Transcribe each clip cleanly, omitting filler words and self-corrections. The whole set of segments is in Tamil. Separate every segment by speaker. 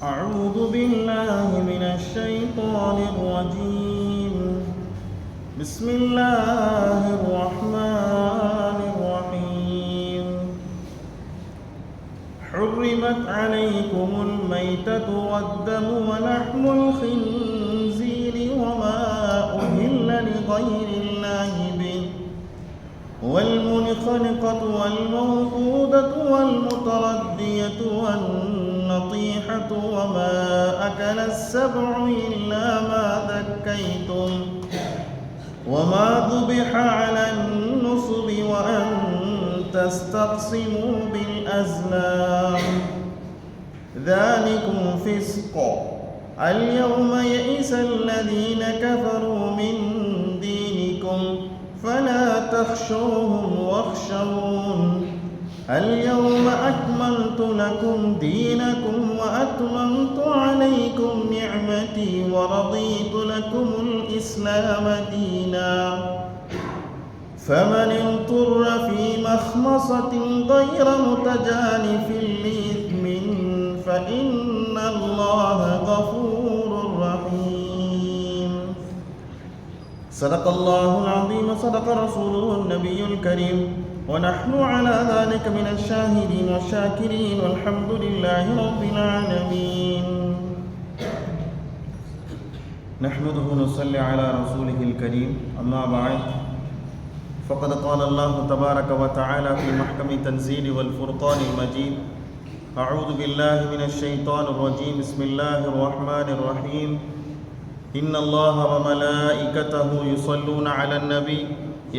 Speaker 1: أعوذ بالله من الشيطان الرجيم. بسم الله الرحمن الرحيم. حرمت عليكم الميتة والدم ولحم الخنزير وما أهل لغير الله به والمنخنقة والموقوذة والمتردية والنطيحة وما أكل السبع إلا ما ذكيتم وما ذبح على النصب وأن تستقسموا بالأزلام ذلكم فسق. اليوم يئس الذين كفروا من دينكم فلا تخشوهم واخشون. اليوم أكملت لكم دينكم وأتممت عليكم نعمتي ورضيت لكم الإسلام دينا. فمن اضطر في مخمصة غير متجانف لإثم فإن الله غفور رحيم. صدق الله العظيم وصدق رسوله النبي الكريم ونحن على ذلك من الشاهدين والشاكرين والحمد لله رب العالمين. نحمده ونصلي على رسوله الكريم. أما بعد فقد قال الله تبارك وتعالى في محكم تنزيل والفرقان المجيد: أعوذ بالله من الشيطان الرجيم. بسم الله الرحمن الرحيم. إن الله وملائكته يصلون على النبي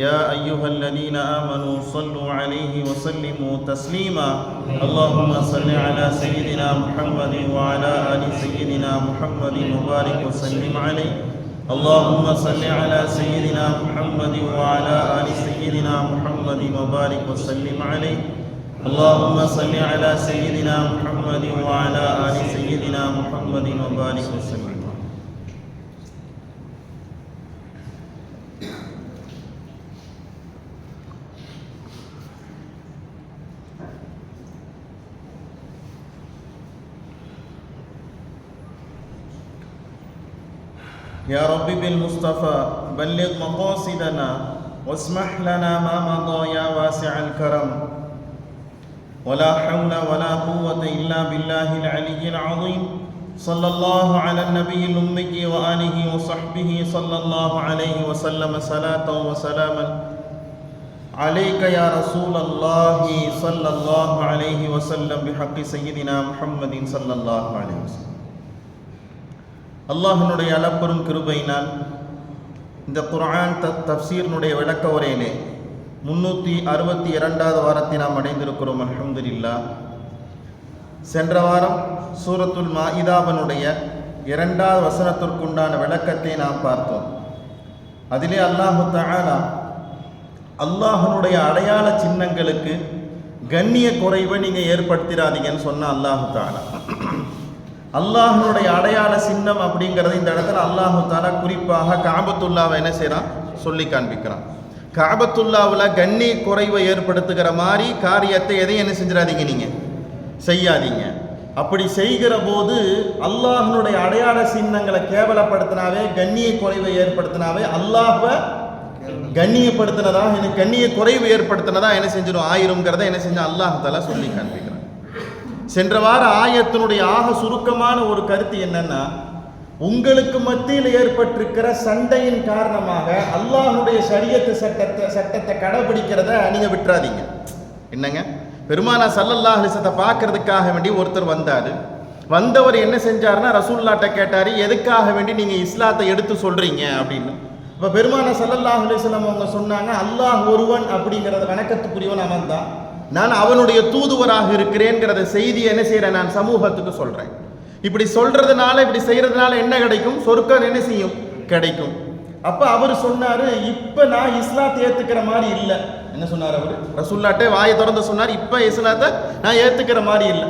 Speaker 1: يا أيها الذين آمنوا صلوا عليه وسلموا تسليما. اللهم صل على سيدنا محمد وعلى آل سيدنا محمد وبارك وسلم عليه. اللهم صل على سيدنا محمد وعلى آل سيدنا محمد وبارك وسلم عليه. اللهم صل على سيدنا محمد وعلى آل سيدنا محمد وبارك وسلم. يا رب بالمصطفى بلغ مقاصدنا واسمح لنا ما مضى يا واسع الكرم. ولا حول ولا قوة إلا بالله العلي العظيم. صلى الله على النبي الأمي وآله وصحبه صلى الله عليه وسلم صلاة وسلاما عليك يا رسول الله صلى الله عليه وسلم بحق سيدنا محمد صلى الله عليه وسلم. அல்லாஹ்வுடைய அளப்பெரும் கிருபையினால் இந்த குர்ஆன் தஃப்சீரினுடைய விளக்க உரையிலே 362வது வாரத்தை நாம் அடைந்திருக்கிறோம். அல்ஹம்துலில்லாஹ். சென்ற வாரம் சூரத்துல் மாஇதாவினுடைய 2வது வசனத்திற்குண்டான விளக்கத்தை நாம் பார்த்தோம். அதிலே அல்லாஹ் தஆலா அல்லாஹ்வுடைய அடையாள சின்னங்களுக்கு கண்ணிய குறைவை நீங்கள் ஏற்படுத்திடாதீங்கன்னு சொன்ன அல்லாஹ் தஆலா அல்லாஹ்வுடைய அடையாள சின்னம் அப்படிங்கிறது இந்த இடத்துல அல்லாஹ் தஆலா குறிப்பாக கஅபத்துல்லாவை என்ன செய்கிறான் சொல்லி காண்பிக்கிறான். கஅபத்துல்லாவில் கண்ணிய குறைவை ஏற்படுத்துகிற மாதிரி காரியத்தை எதையும் என்ன செஞ்சிடாதீங்க, நீங்கள் செய்யாதீங்க. அப்படி செய்கிற போது அல்லாஹ்வுடைய அடையாள சின்னங்களை கேவலப்படுத்தினாவே, கண்ணிய குறைவை ஏற்படுத்தினாவே அல்லாஹ்வை கண்ணியப்படுத்தினதா எனக்கு கண்ணிய குறைவு ஏற்படுத்தினதா என்ன செஞ்சிடும் ஆயிருங்கிறத என்ன செஞ்ச அல்லாஹ் தஆலா சொல்லி காண்பிக்கிறான். சென்ற வார ஆயத்தினுடைய ஆக சுருக்கமான ஒரு கருத்து என்னன்னா, உங்களுக்கு மத்தியில் ஏற்பட்டிருக்கிற சண்டையின் காரணமாக அல்லாஹ்வுடைய ஷரியத்து சட்டத்தை கடைபிடிக்கிறத நீங்க விட்டுறாதீங்க. என்னங்க, பெருமானா ஸல்லல்லாஹு அலைஹி வஸல்லம் பார்க்கறதுக்காக வேண்டி ஒருத்தர் வந்தார். வந்தவர் என்ன செஞ்சாருன்னா ரசூலுல்லாஹ்ட்ட கேட்டார், எதுக்காக வேண்டி நீங்க இஸ்லாத்தை எடுத்து சொல்றீங்க அப்படின்னு. இப்போ பெருமானா ஸல்லல்லாஹு அலைஹி வஸல்லம் அவங்க சொன்னாங்க, அல்லாஹ் ஒருவன் அப்படிங்கிறத வணக்கத்துக்குரியவன் அவன் தான், நான் அவனுடைய தூதுவராக இருக்கிறேன்கிறத செய்தியை என்ன செய்கிறேன், நான் சமூகத்துக்கு சொல்கிறேன். இப்படி சொல்கிறதுனால இப்படி செய்கிறதுனால என்ன கிடைக்கும், சொர்க்கம் என்ன செய்யும், கிடைக்கும். அப்போ அவர் சொன்னார், இப்போ நான் இஸ்லாத்தை ஏற்றுக்கிற மாதிரி இல்லை. என்ன சொன்னார் அவர்? ரசூலுல்லாஹ்ட்ட வாயை திறந்து சொன்னார், இப்போ இஸ்லாத்தை நான் ஏற்றுக்கிற மாதிரி இல்லை.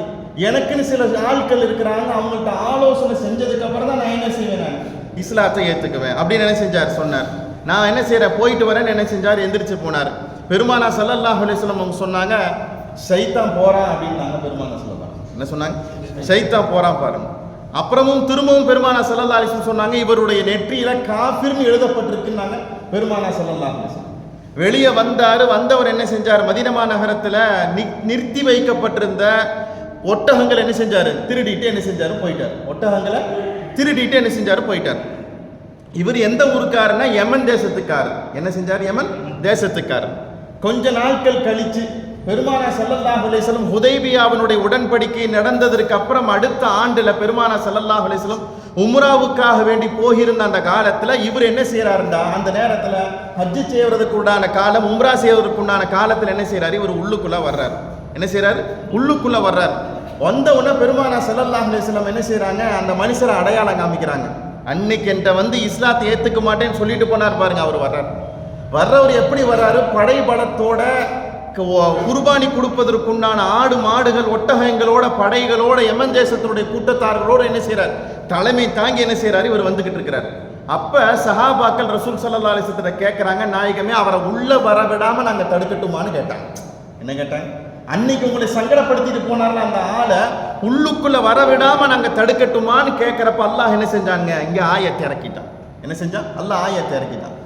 Speaker 1: எனக்குன்னு சில ஆட்கள் இருக்கிறாங்க, அவங்கள்ட்ட ஆலோசனை செஞ்சதுக்கு அப்புறம் தான் நான் என்ன செய்வேன், நான் இஸ்லாத்தை ஏற்றுக்குவேன் அப்படின்னு என்ன செஞ்சார் சொன்னார். நான் என்ன செய்கிறேன், போயிட்டு வரேன்னு என்ன செஞ்சார், எந்திரிச்சு போனார். பெருமானா ஸல்லல்லாஹு அலைஹி வஸல்லம் அவங்க சொன்னாங்க, ஷைத்தான் போறான் அப்படின்னாங்க. பெருமானா ஸல்லல்லாஹு என்ன சொன்னாங்க, ஷைத்தான் போறான் பாருங்க. அப்புறமும் திரும்பவும் பெருமானா ஸல்லல்லாஹு அலைஹி வஸல்லம் சொன்னாங்க, இவருடைய நெற்றியில காஃபிர்னு எழுதப்பட்டிருக்குன்னாங்க பெருமானா ஸல்லல்லாஹு அலைஹி வஸல்லம். வெளியே வந்தவர் என்ன செஞ்சார், மதீனா நகரத்தில் நிறுத்தி வைக்கப்பட்டிருந்த ஒட்டகங்கள் என்ன செஞ்சார், திருடிட்டு என்ன செஞ்சார் போயிட்டார். ஒட்டகங்களை திருடிட்டு என்ன செஞ்சார் போயிட்டார். இவர் எந்த ஊருக்காரனா, யமன் தேசத்துக்காரர். என்ன செஞ்சார், யமன் தேசத்துக்காரர். கொஞ்ச நாட்கள் கழிச்சு பெருமானா ஸல்லல்லாஹு அலைஹி வஸல்லம் ஹுதைபியாவினுடைய உடன்படிக்கை நடந்ததற்கு அப்புறம் அடுத்த ஆண்டுல பெருமானா ஸல்லல்லாஹு அலைஹி வஸல்லம் உம்ராவுக்காக வேண்டி போகிருந்த அந்த காலத்துல இவர் என்ன செய்யறாருண்டா, அந்த நேரத்துல ஹஜ் செய்வதற்கு உண்டான காலம், உம்ரா செய்வதற்கு உண்டான காலத்துல என்ன செய்யறாரு, இவர் உள்ளுக்குள்ள வர்றாரு. என்ன செய்யறாரு, உள்ளுக்குள்ள வர்றாரு. வந்த உடனே பெருமானா ஸல்லல்லாஹு அலைஹி வஸல்லம் என்ன செய்யறாங்க, அந்த மனுஷரை அடையாளம் காமிக்கிறாங்க. அன்னைக்கு என்கிட்ட இஸ்லாத்தை ஏத்துக்க மாட்டேன்னு சொல்லிட்டு போனார் பாருங்க, அவர் வர்றாரு. வர்றவர் எப்படி வர்றாரு, படைபலத்தோட குர்பானி கொடுப்பதற்குண்டான ஆடு மாடுகள் ஒட்டகங்களோட படைகளோட யமன் தேசத்தினுடைய கூட்டத்தார்களோட என்ன செய்யறார், தலைமை தாங்கி என்ன செய்யறாரு, இவர் வந்துகிட்டு இருக்கிறார். அப்ப சஹாபாக்கள் ரசூல் ஸல்லல்லாஹு அலைஹி வஸல்லம் கேட்கறாங்க, நாயகமே அவரை உள்ள வர விடாம நாங்க தடுக்கட்டுமான்னு கேட்டாங்க. என்ன கேட்டாங்க, அன்னைக்கு உங்களை சங்கடப்படுத்திட்டு போனார்ல அந்த ஆளை உள்ளுக்குள்ள வர விடாம நாங்க தடுக்கட்டுமான்னு கேட்கிறப்ப அல்லாஹ் என்ன செஞ்சாங்க, இங்க ஆயத்தை இறக்கிட்டான். என்ன செஞ்சான், அல்லாஹ் ஆயத்தை இறக்கிட்டான்.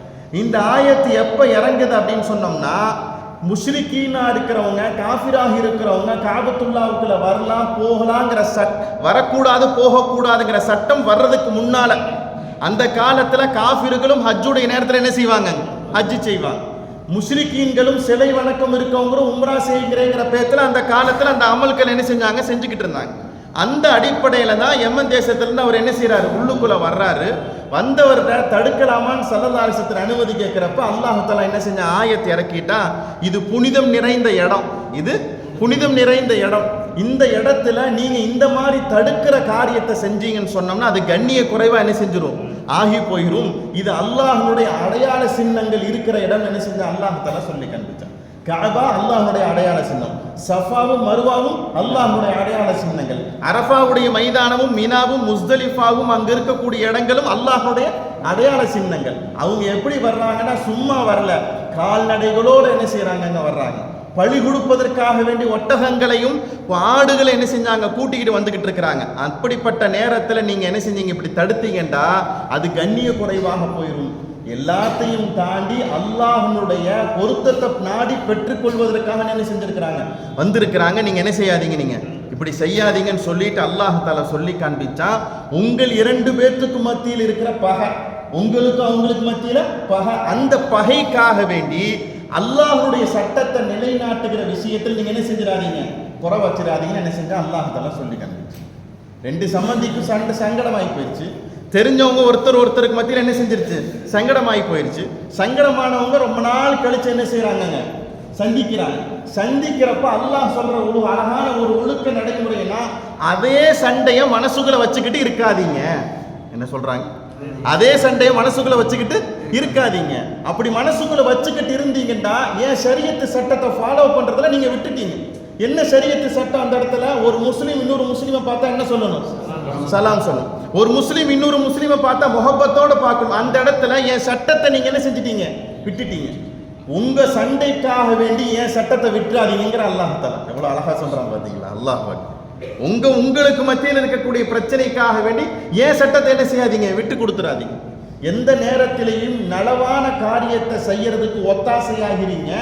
Speaker 1: இந்த ஆயத்து எப்ப இறங்குது அப்படின்னு சொன்னோம்னா, முஷ்ரிக்கீனா இருக்கிறவங்க, காஃபிராக இருக்கிறவங்க காபத்துல்லாவுக்குள்ள வரலாம் போகலாங்கிற வரக்கூடாது போகக்கூடாதுங்கிற சட்டம் வர்றதுக்கு முன்னால அந்த காலத்துல காஃபிர்களும் ஹஜ்ஜுடைய நேரத்தில் என்ன செய்வாங்க, ஹஜ் செய்வாங்க. முஷ்ரிக்கீன்களும் சிலை வணக்கம் இருக்கவங்களும் உம்ரா செய்கிறேங்கிற பேத்துல அந்த காலத்துல அந்த அமல்கள் என்ன செஞ்சாங்க, செஞ்சுக்கிட்டு இருந்தாங்க. அந்த அடிப்படையில தான் யமன் தேசத்திலிருந்து அவர் என்ன செய்யறாரு, உள்ளுக்குள்ள வர்றாரு. வந்தவர்கிட்ட தடுக்கலாமான்னு ஸல்லல்லாஹு அலைஹி வஸல்லம் அனுமதி கேட்கிறப்ப அல்லாஹ் தஆலா என்ன செஞ்ச, ஆயத்தை இறக்கிட்டா, இது புனிதம் நிறைந்த இடம், இது புனிதம் நிறைந்த இடம். இந்த இடத்துல நீங்க இந்த மாதிரி தடுக்கிற காரியத்தை செஞ்சீங்கன்னு சொன்னோம்னா அது கண்ணிய குறைவா என்ன செஞ்சிடும், ஆகி போயிடும். இது அல்லாஹ்வுடைய அடையாள சின்னங்கள் இருக்கிற இடம். என்ன செஞ்ச, அல்லாஹ் தஆலா சொல்லி காண்பிச்சான். கஅபா அல்லாஹ்வுடைய அடையாள சின்னம், சஃபாவும் மர்வாவும் அல்லாஹ்வுடைய அடையாள சின்னங்கள், அரஃபாவுடைய மைதானமும் மினாவும் முஸ்தலிஃபாவும் அங்க இருக்கக்கூடிய இடங்களும் அல்லாஹ்வுடைய அடையாள சின்னங்கள். அவங்க எப்படி வர்றாங்கன்னா சும்மா வரல, கால்நடைகளோடு என்ன செய்யறாங்க, அங்க வர்றாங்க. பழி கொடுப்பதற்காக வேண்டி ஒட்டகங்களையும் ஆடுகளை என்ன செஞ்சாங்க, கூட்டிக்கிட்டு வந்துகிட்டு இருக்கிறாங்க. அப்படிப்பட்ட நேரத்துல நீங்க என்ன செஞ்சீங்க, இப்படி தடுத்தீங்கன்னா அது கண்ணிய குறைவாக போயிடும். எல்லாத்தையும் தாண்டி அல்லாஹ்வுடைய பொருத்தத்தை நாடி பெற்றுக்கொள்வதற்காக என்ன செஞ்சிருக்கிறாங்க, வந்திருக்கிறாங்க. நீங்க என்ன செய்யாதீங்க, நீங்க இப்படி செய்யாதீங்கன்னு சொல்லிட்டு அல்லாஹ் தஆலா சொல்லி காண்பிச்சா, உங்கள் இரண்டு பேர்த்துக்கு மத்தியில் இருக்கிற பகை, உங்களுக்கு அவங்களுக்கு மத்தியில பகை, அந்த பகைக்காக வேண்டி அல்லாஹ்வுடைய சட்டத்தை நிலைநாட்டுகிற விஷயத்தில் நீங்க என்ன செஞ்சிடாதீங்க, குறை வச்சிடாதீங்கன்னு என்ன செஞ்சா அல்லாஹ் தஆலா சொல்லி காண்பிச்சு. ரெண்டு சம்பந்திக்கு சங்கடமாகி போயிடுச்சு. தெரிஞ்சவங்க ஒருத்தருக்கு மத்தியில் என்ன செஞ்சிருச்சு, சங்கடமாகி போயிடுச்சு. சங்கடமானவங்க ரொம்ப நாள் கழிச்சு என்ன செய்யறாங்க, சந்திக்கிறாங்க. சந்திக்கிறப்ப அல்லாஹ் சொல்ற ஒரு அழகான ஒரு ஒழுக்க நடைமுறைனா, அதே சண்டைய மனசுக்குள்ள வச்சுக்கிட்டு இருக்காதீங்க. என்ன சொல்றாங்க, அதே சண்டைய மனசுக்குள்ள வச்சுக்கிட்டு இருக்காதீங்க. அப்படி மனசுக்குள்ள வச்சுக்கிட்டு இருந்தீங்கன்னா ஏன் ஷரியத்து சட்டத்தை ஃபாலோ பண்றதுல நீங்க விட்டுட்டீங்க. என்ன ஷரியத்து சட்டம், அந்த இடத்துல ஒரு முஸ்லீம் இன்னொரு முஸ்லீமை பார்த்தா என்ன சொல்லணும், சலாம் சொல்லணும். ஒரு முஸ்லீம் இன்னொரு முஸ்லீமை பார்த்தா முகப்பத்தோட பார்க்கணும். அந்த இடத்துல என் சட்டத்தை நீங்க என்ன செஞ்சிட்டீங்க, விட்டுட்டீங்க. உங்க சண்டைக்காக வேண்டி என் சட்டத்தை விட்டுறாதீங்கிற அல்லாஹ் தஆலா எவ்வளவு அழகா சொல்றாங்க பாத்தீங்களா. அல்லாஹ் உங்களுக்கு மத்தியில் இருக்கக்கூடிய பிரச்சனைக்காக வேண்டி ஏன் சட்டத்தை என்ன செய்யாதீங்க, விட்டு கொடுத்துறாதீங்க. எந்த நேரத்திலையும் நலவான காரியத்தை செய்யறதுக்கு ஒத்தாசையாகிறீங்க,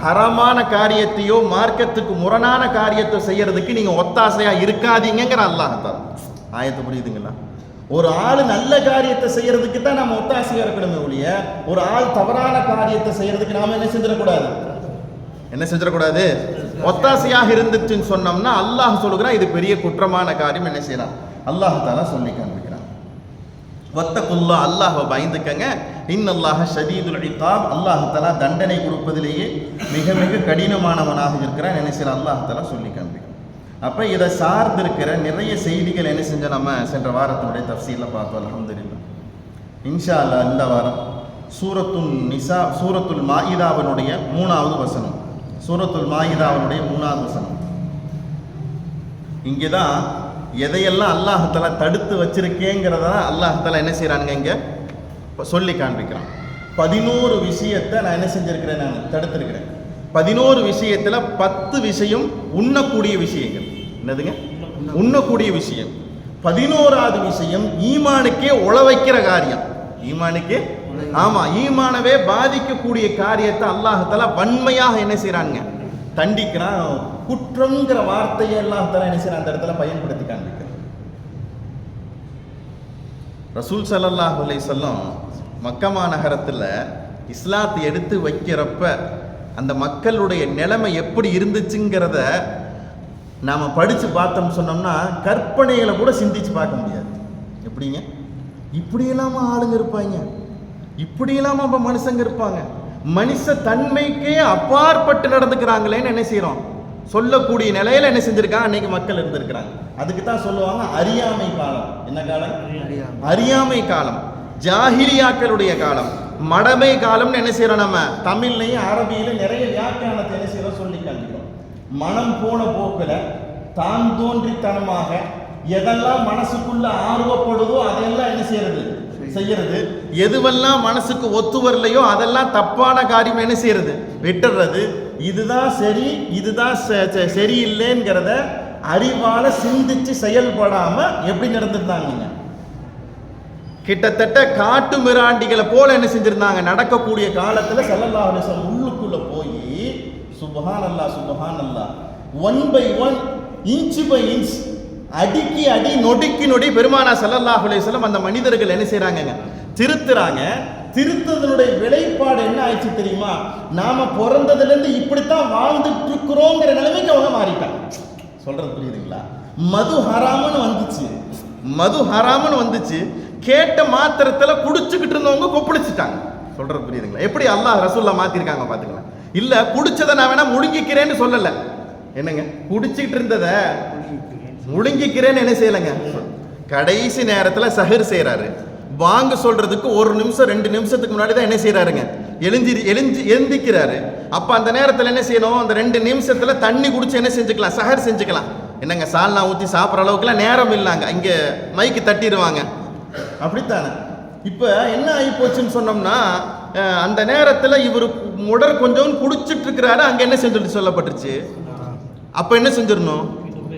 Speaker 1: ஹராமான காரியத்தையோ மார்க்கத்துக்கு முரணான காரியத்தை செய்யறதுக்கு நீங்க ஒத்தாசையா இருக்காதீங்கிற அல்லாஹ் தஆலா. ஆயத்து புரியுதுங்களா? ஒரு ஆள் நல்ல காரியத்தை செய்யறதுக்கு தான் நம்ம ஒத்தாசையா இருக்கணுமே ஒழிய, ஒரு ஆள் தவறான காரியத்தை செய்யறதுக்கு நாம என்ன செஞ்சிடக்கூடாது, என்ன செஞ்சிடக்கூடாது, ஒத்தாசையாக இருந்துச்சுன்னு சொன்னோம்னா அல்லாஹ் சொல்லுகிறான் இது பெரிய குற்றமான காரியம். என்ன செய்யலாம், அல்லாஹ் தஆலா சொல்லி காண்பிக்கிறான். வத்தகுல்லா, அல்லாஹ்வை பயந்துக்கங்க. இன்னல்லாஹ ஷதீதுல் இகாப், அல்லாஹ் தஆலா தண்டனை கொடுப்பதிலேயே மிக மிக கடினமானவனாக இருக்கிறான். என்ன செய்யலாம், அல்லாஹ் தஆலா சொல்லி காண்பிக்கிறான். அப்போ இதை சார்ந்திருக்கிற நிறைய செய்திகள் என்ன செஞ்சோம், நம்ம சென்ற வாரத்தினுடைய தஃசீரில் பார்த்தோம். அல்ஹம்துலில்லாஹ். இன்ஷா அல்லாஹ் இந்த வாரம் சூரத்துல் மாயிதாவினுடைய 3வது வசனம், சூரத்துல் மாயிதாவினுடைய 3வது வசனம். இங்கே தான் எதையெல்லாம் அல்லாஹ் தஆலா தடுத்து வச்சிருக்கேங்கிறத அல்லாஹ் தஆலா என்ன செய்கிறானுங்க, இங்கே சொல்லி காண்பிக்கிறான். 11 விஷயத்தை நான் என்ன செஞ்சிருக்கிறேன், நான் தடுத்திருக்கிறேன். 11 விஷயத்தில் 10 விஷயம் உண்ணக்கூடிய விஷயங்கள். என்னதுங்க, உண்ணக்கூடிய விஷயம். 11வது விஷயம் ஈமானுக்கே உள வைக்கிற காரியம். ஈமானுக்கே ஈமானவே பாதிக்கக்கூடிய காரியத்தை அல்லாஹ் தஆலா வன்மையாக என்ன செய்றாங்க, தண்டிக்கிறான். குற்றம்ங்கிற வார்த்தையை அல்லாஹ் தஆலா என்ன செய்றான், அந்த இடத்துல பயன்படுத்தி காண்பிக்கிறான். ரசூல் ஸல்லல்லாஹு அலைஹி வஸல்லம் மக்கா நகரத்தில் இஸ்லாத்தை எடுத்து வைக்கிறப்ப அந்த மக்களுடைய நிலைமை எப்படி இருந்துச்சுங்கிறத நாம் படித்து பார்த்தோம் சொன்னோம்னா கற்பனைகளை கூட சிந்திச்சு பார்க்க முடியாது. எப்படிங்க இப்படி இல்லாமல் ஆளுங்க இருப்பாங்க, இப்படி இல்லாமல் அப்போ மனுஷங்க இருப்பாங்க, மனுஷ தன்மைக்கே அப்பாற்பட்டு நடந்துக்கிறாங்களேன்னு என்ன செய்கிறோம் சொல்லக்கூடிய நிலையில என்ன செஞ்சிருக்காங்க அன்னைக்கு மக்கள் இருந்திருக்கிறாங்க. அதுக்கு தான் சொல்லுவாங்க அறியாமை காலம். என்ன காலம்? அறியாமை காலம், ஜாஹிலியாக்களுடைய காலம், மடமை காலம்னு என்ன செய்யறோம், நம்ம தமிழ்லையும் அரபியிலும் நிறைய வியாக்கியானத்தை என்ன செய்யறோம் சொல்லி காண்பிக்கிறோம். மனம் போன போக்குல தான் தோன்றித்தனமாக எதெல்லாம் மனசுக்குள்ள ஆர்வப்படுதோ அதெல்லாம் என்ன செய்யறது, எதுவெல்லாம் மனசுக்கு ஒத்து வரலையோ அதெல்லாம் தப்பான காரியம் என்ன செய்யறது, விட்டுறது. இதுதான் சரி, இதுதான் சரியில்லைங்கிறத அறிவால சிந்திச்சு செயல்படாம எப்படி நடந்திருந்தாங்க, கிட்டத்தட்ட காட்டு மிராண்டிகளை போல என்ன செஞ்சிருந்தாங்க. நடக்கக்கூடிய காலத்துல ஸல்லல்லாஹு அலைஹி வஸல்லம் உள்ளுக்குள்ள போய் சுப்ஹானல்லாஹ் சுப்ஹானல்லாஹ் 1 by 1 இன்ச் பை இன்ச் அடிக்கி அடி நொடிக்கு நொடி பெருமானா ஸல்லல்லாஹு அலைஹி வஸல்லம் அந்த மனிதர்கள் என்ன செய்றாங்க, திருத்துறாங்க. திருத்ததனுடைய விளைப்பாடு என்ன ஆயிடுச்சு தெரியுமா, நாம பிறந்ததுல இருந்து இப்படித்தான் வாழ்ந்துட்டு இருக்கிறோங்கிற நிலைமைக்கு அவங்க மாறிட்டாங்க. சொல்றது புரியுதுங்களா? மது ஹராமன்னு வந்துச்சு, கேட்ட மாத்திரத்துல குடிச்சுக்கிட்டு இருந்தவங்க கொப்பளிச்சுட்டாங்க. சொல்றது புரியுதுங்களா? எப்படி அல்லாஹ் ரசூலுல்லாஹ் மாத்திருக்காங்க பாத்துக்கலாம். இல்ல குடிச்சதை நான் வேணா முழுங்கிக்கிறேன்னு சொல்லல, என்னங்க குடிச்சுக்கிட்டு இருந்தத முழுங்கிக்கிறேன்னு என்ன செய்யலைங்க. கடைசி நேரத்துல சஹர் செய்யறாரு, வாங்க சொல்றதுக்கு 1 நிமிஷம் 2 நிமிஷத்துக்கு முன்னாடி தான் என்ன செய்யறாருங்க, எழுந்திக்கிறாரு. அப்ப அந்த நேரத்துல என்ன செய்யணும், அந்த 2 நிமிஷத்துல தண்ணி குடிச்சு என்ன செஞ்சுக்கலாம், சஹர் செஞ்சுக்கலாம். என்னங்க சால்னா ஊத்தி சாப்பிட்ற அளவுக்குலாம் நேரம் இல்லைங்க, இங்க மைக்கு தட்டிடுவாங்க, அப்படித்தானே. இப்ப என்ன ஆகி போச்சுன்னு சொன்னோம்னா அந்த நேரத்துல இவர் உடல் கொஞ்சம் குடிச்சிட்டு இருக்கிறாரு, அங்க என்ன செஞ்சு சொல்லப்பட்டுருச்சு, அப்ப என்ன செஞ்சிடணும்,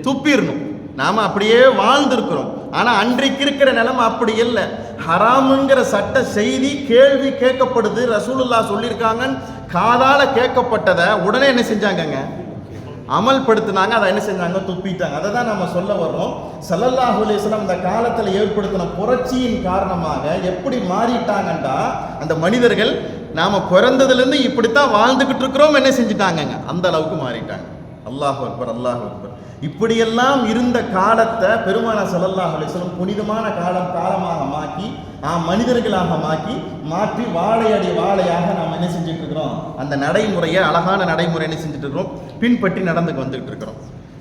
Speaker 1: துப்பிடணும். நாம அப்படியே வாழ்ந்திருக்கிறோம். ஆனா அன்றைக்கு இருக்கிற நிலைமை அப்படி இல்லை. ஹராமுங்கிற சட்ட செய்தி கேள்வி கேட்கப்படுது, ரசூலுல்லாஹ் சொல்லியிருக்காங்கன்னு காதால கேட்கப்பட்டதை உடனே என்ன செஞ்சாங்கங்க, அமல்படுத்தினாங்க. அதை என்ன செஞ்சாங்க, துப்பிட்டாங்க. அதை தான் நம்ம சொல்ல வர்றோம். ஸல்லல்லாஹு அலைஹி வஸல்லம் இந்த காலத்தில் ஏற்படுத்தின புரட்சியின் காரணமாக எப்படி மாறிட்டாங்கன்றா, அந்த மனிதர்கள் நாம பிறந்ததுலேருந்து இப்படித்தான் வாழ்ந்துகிட்டு இருக்கிறோம் என்ன செஞ்சுட்டாங்கங்க, அந்த அளவுக்கு மாறிட்டாங்க. அல்லாஹு அக்பர், அல்லாஹு அக்பர். இப்படியெல்லாம் இருந்த காலத்தை பெருமானார் ஸல்லல்லாஹு அலைஹி வஸல்லம் புனிதமான காலமாக மாற்றி மனிதர்களாக மாற்றி வாழையடி வாழையாக நாம் என்ன செஞ்சுட்டு இருக்கிறோம், அந்த நடைமுறையை அழகான நடைமுறை என்ன செஞ்சுட்டு இருக்கிறோம், பின்பற்றி நடந்துட்டு வந்துகிட்டு இருக்கிறோம்.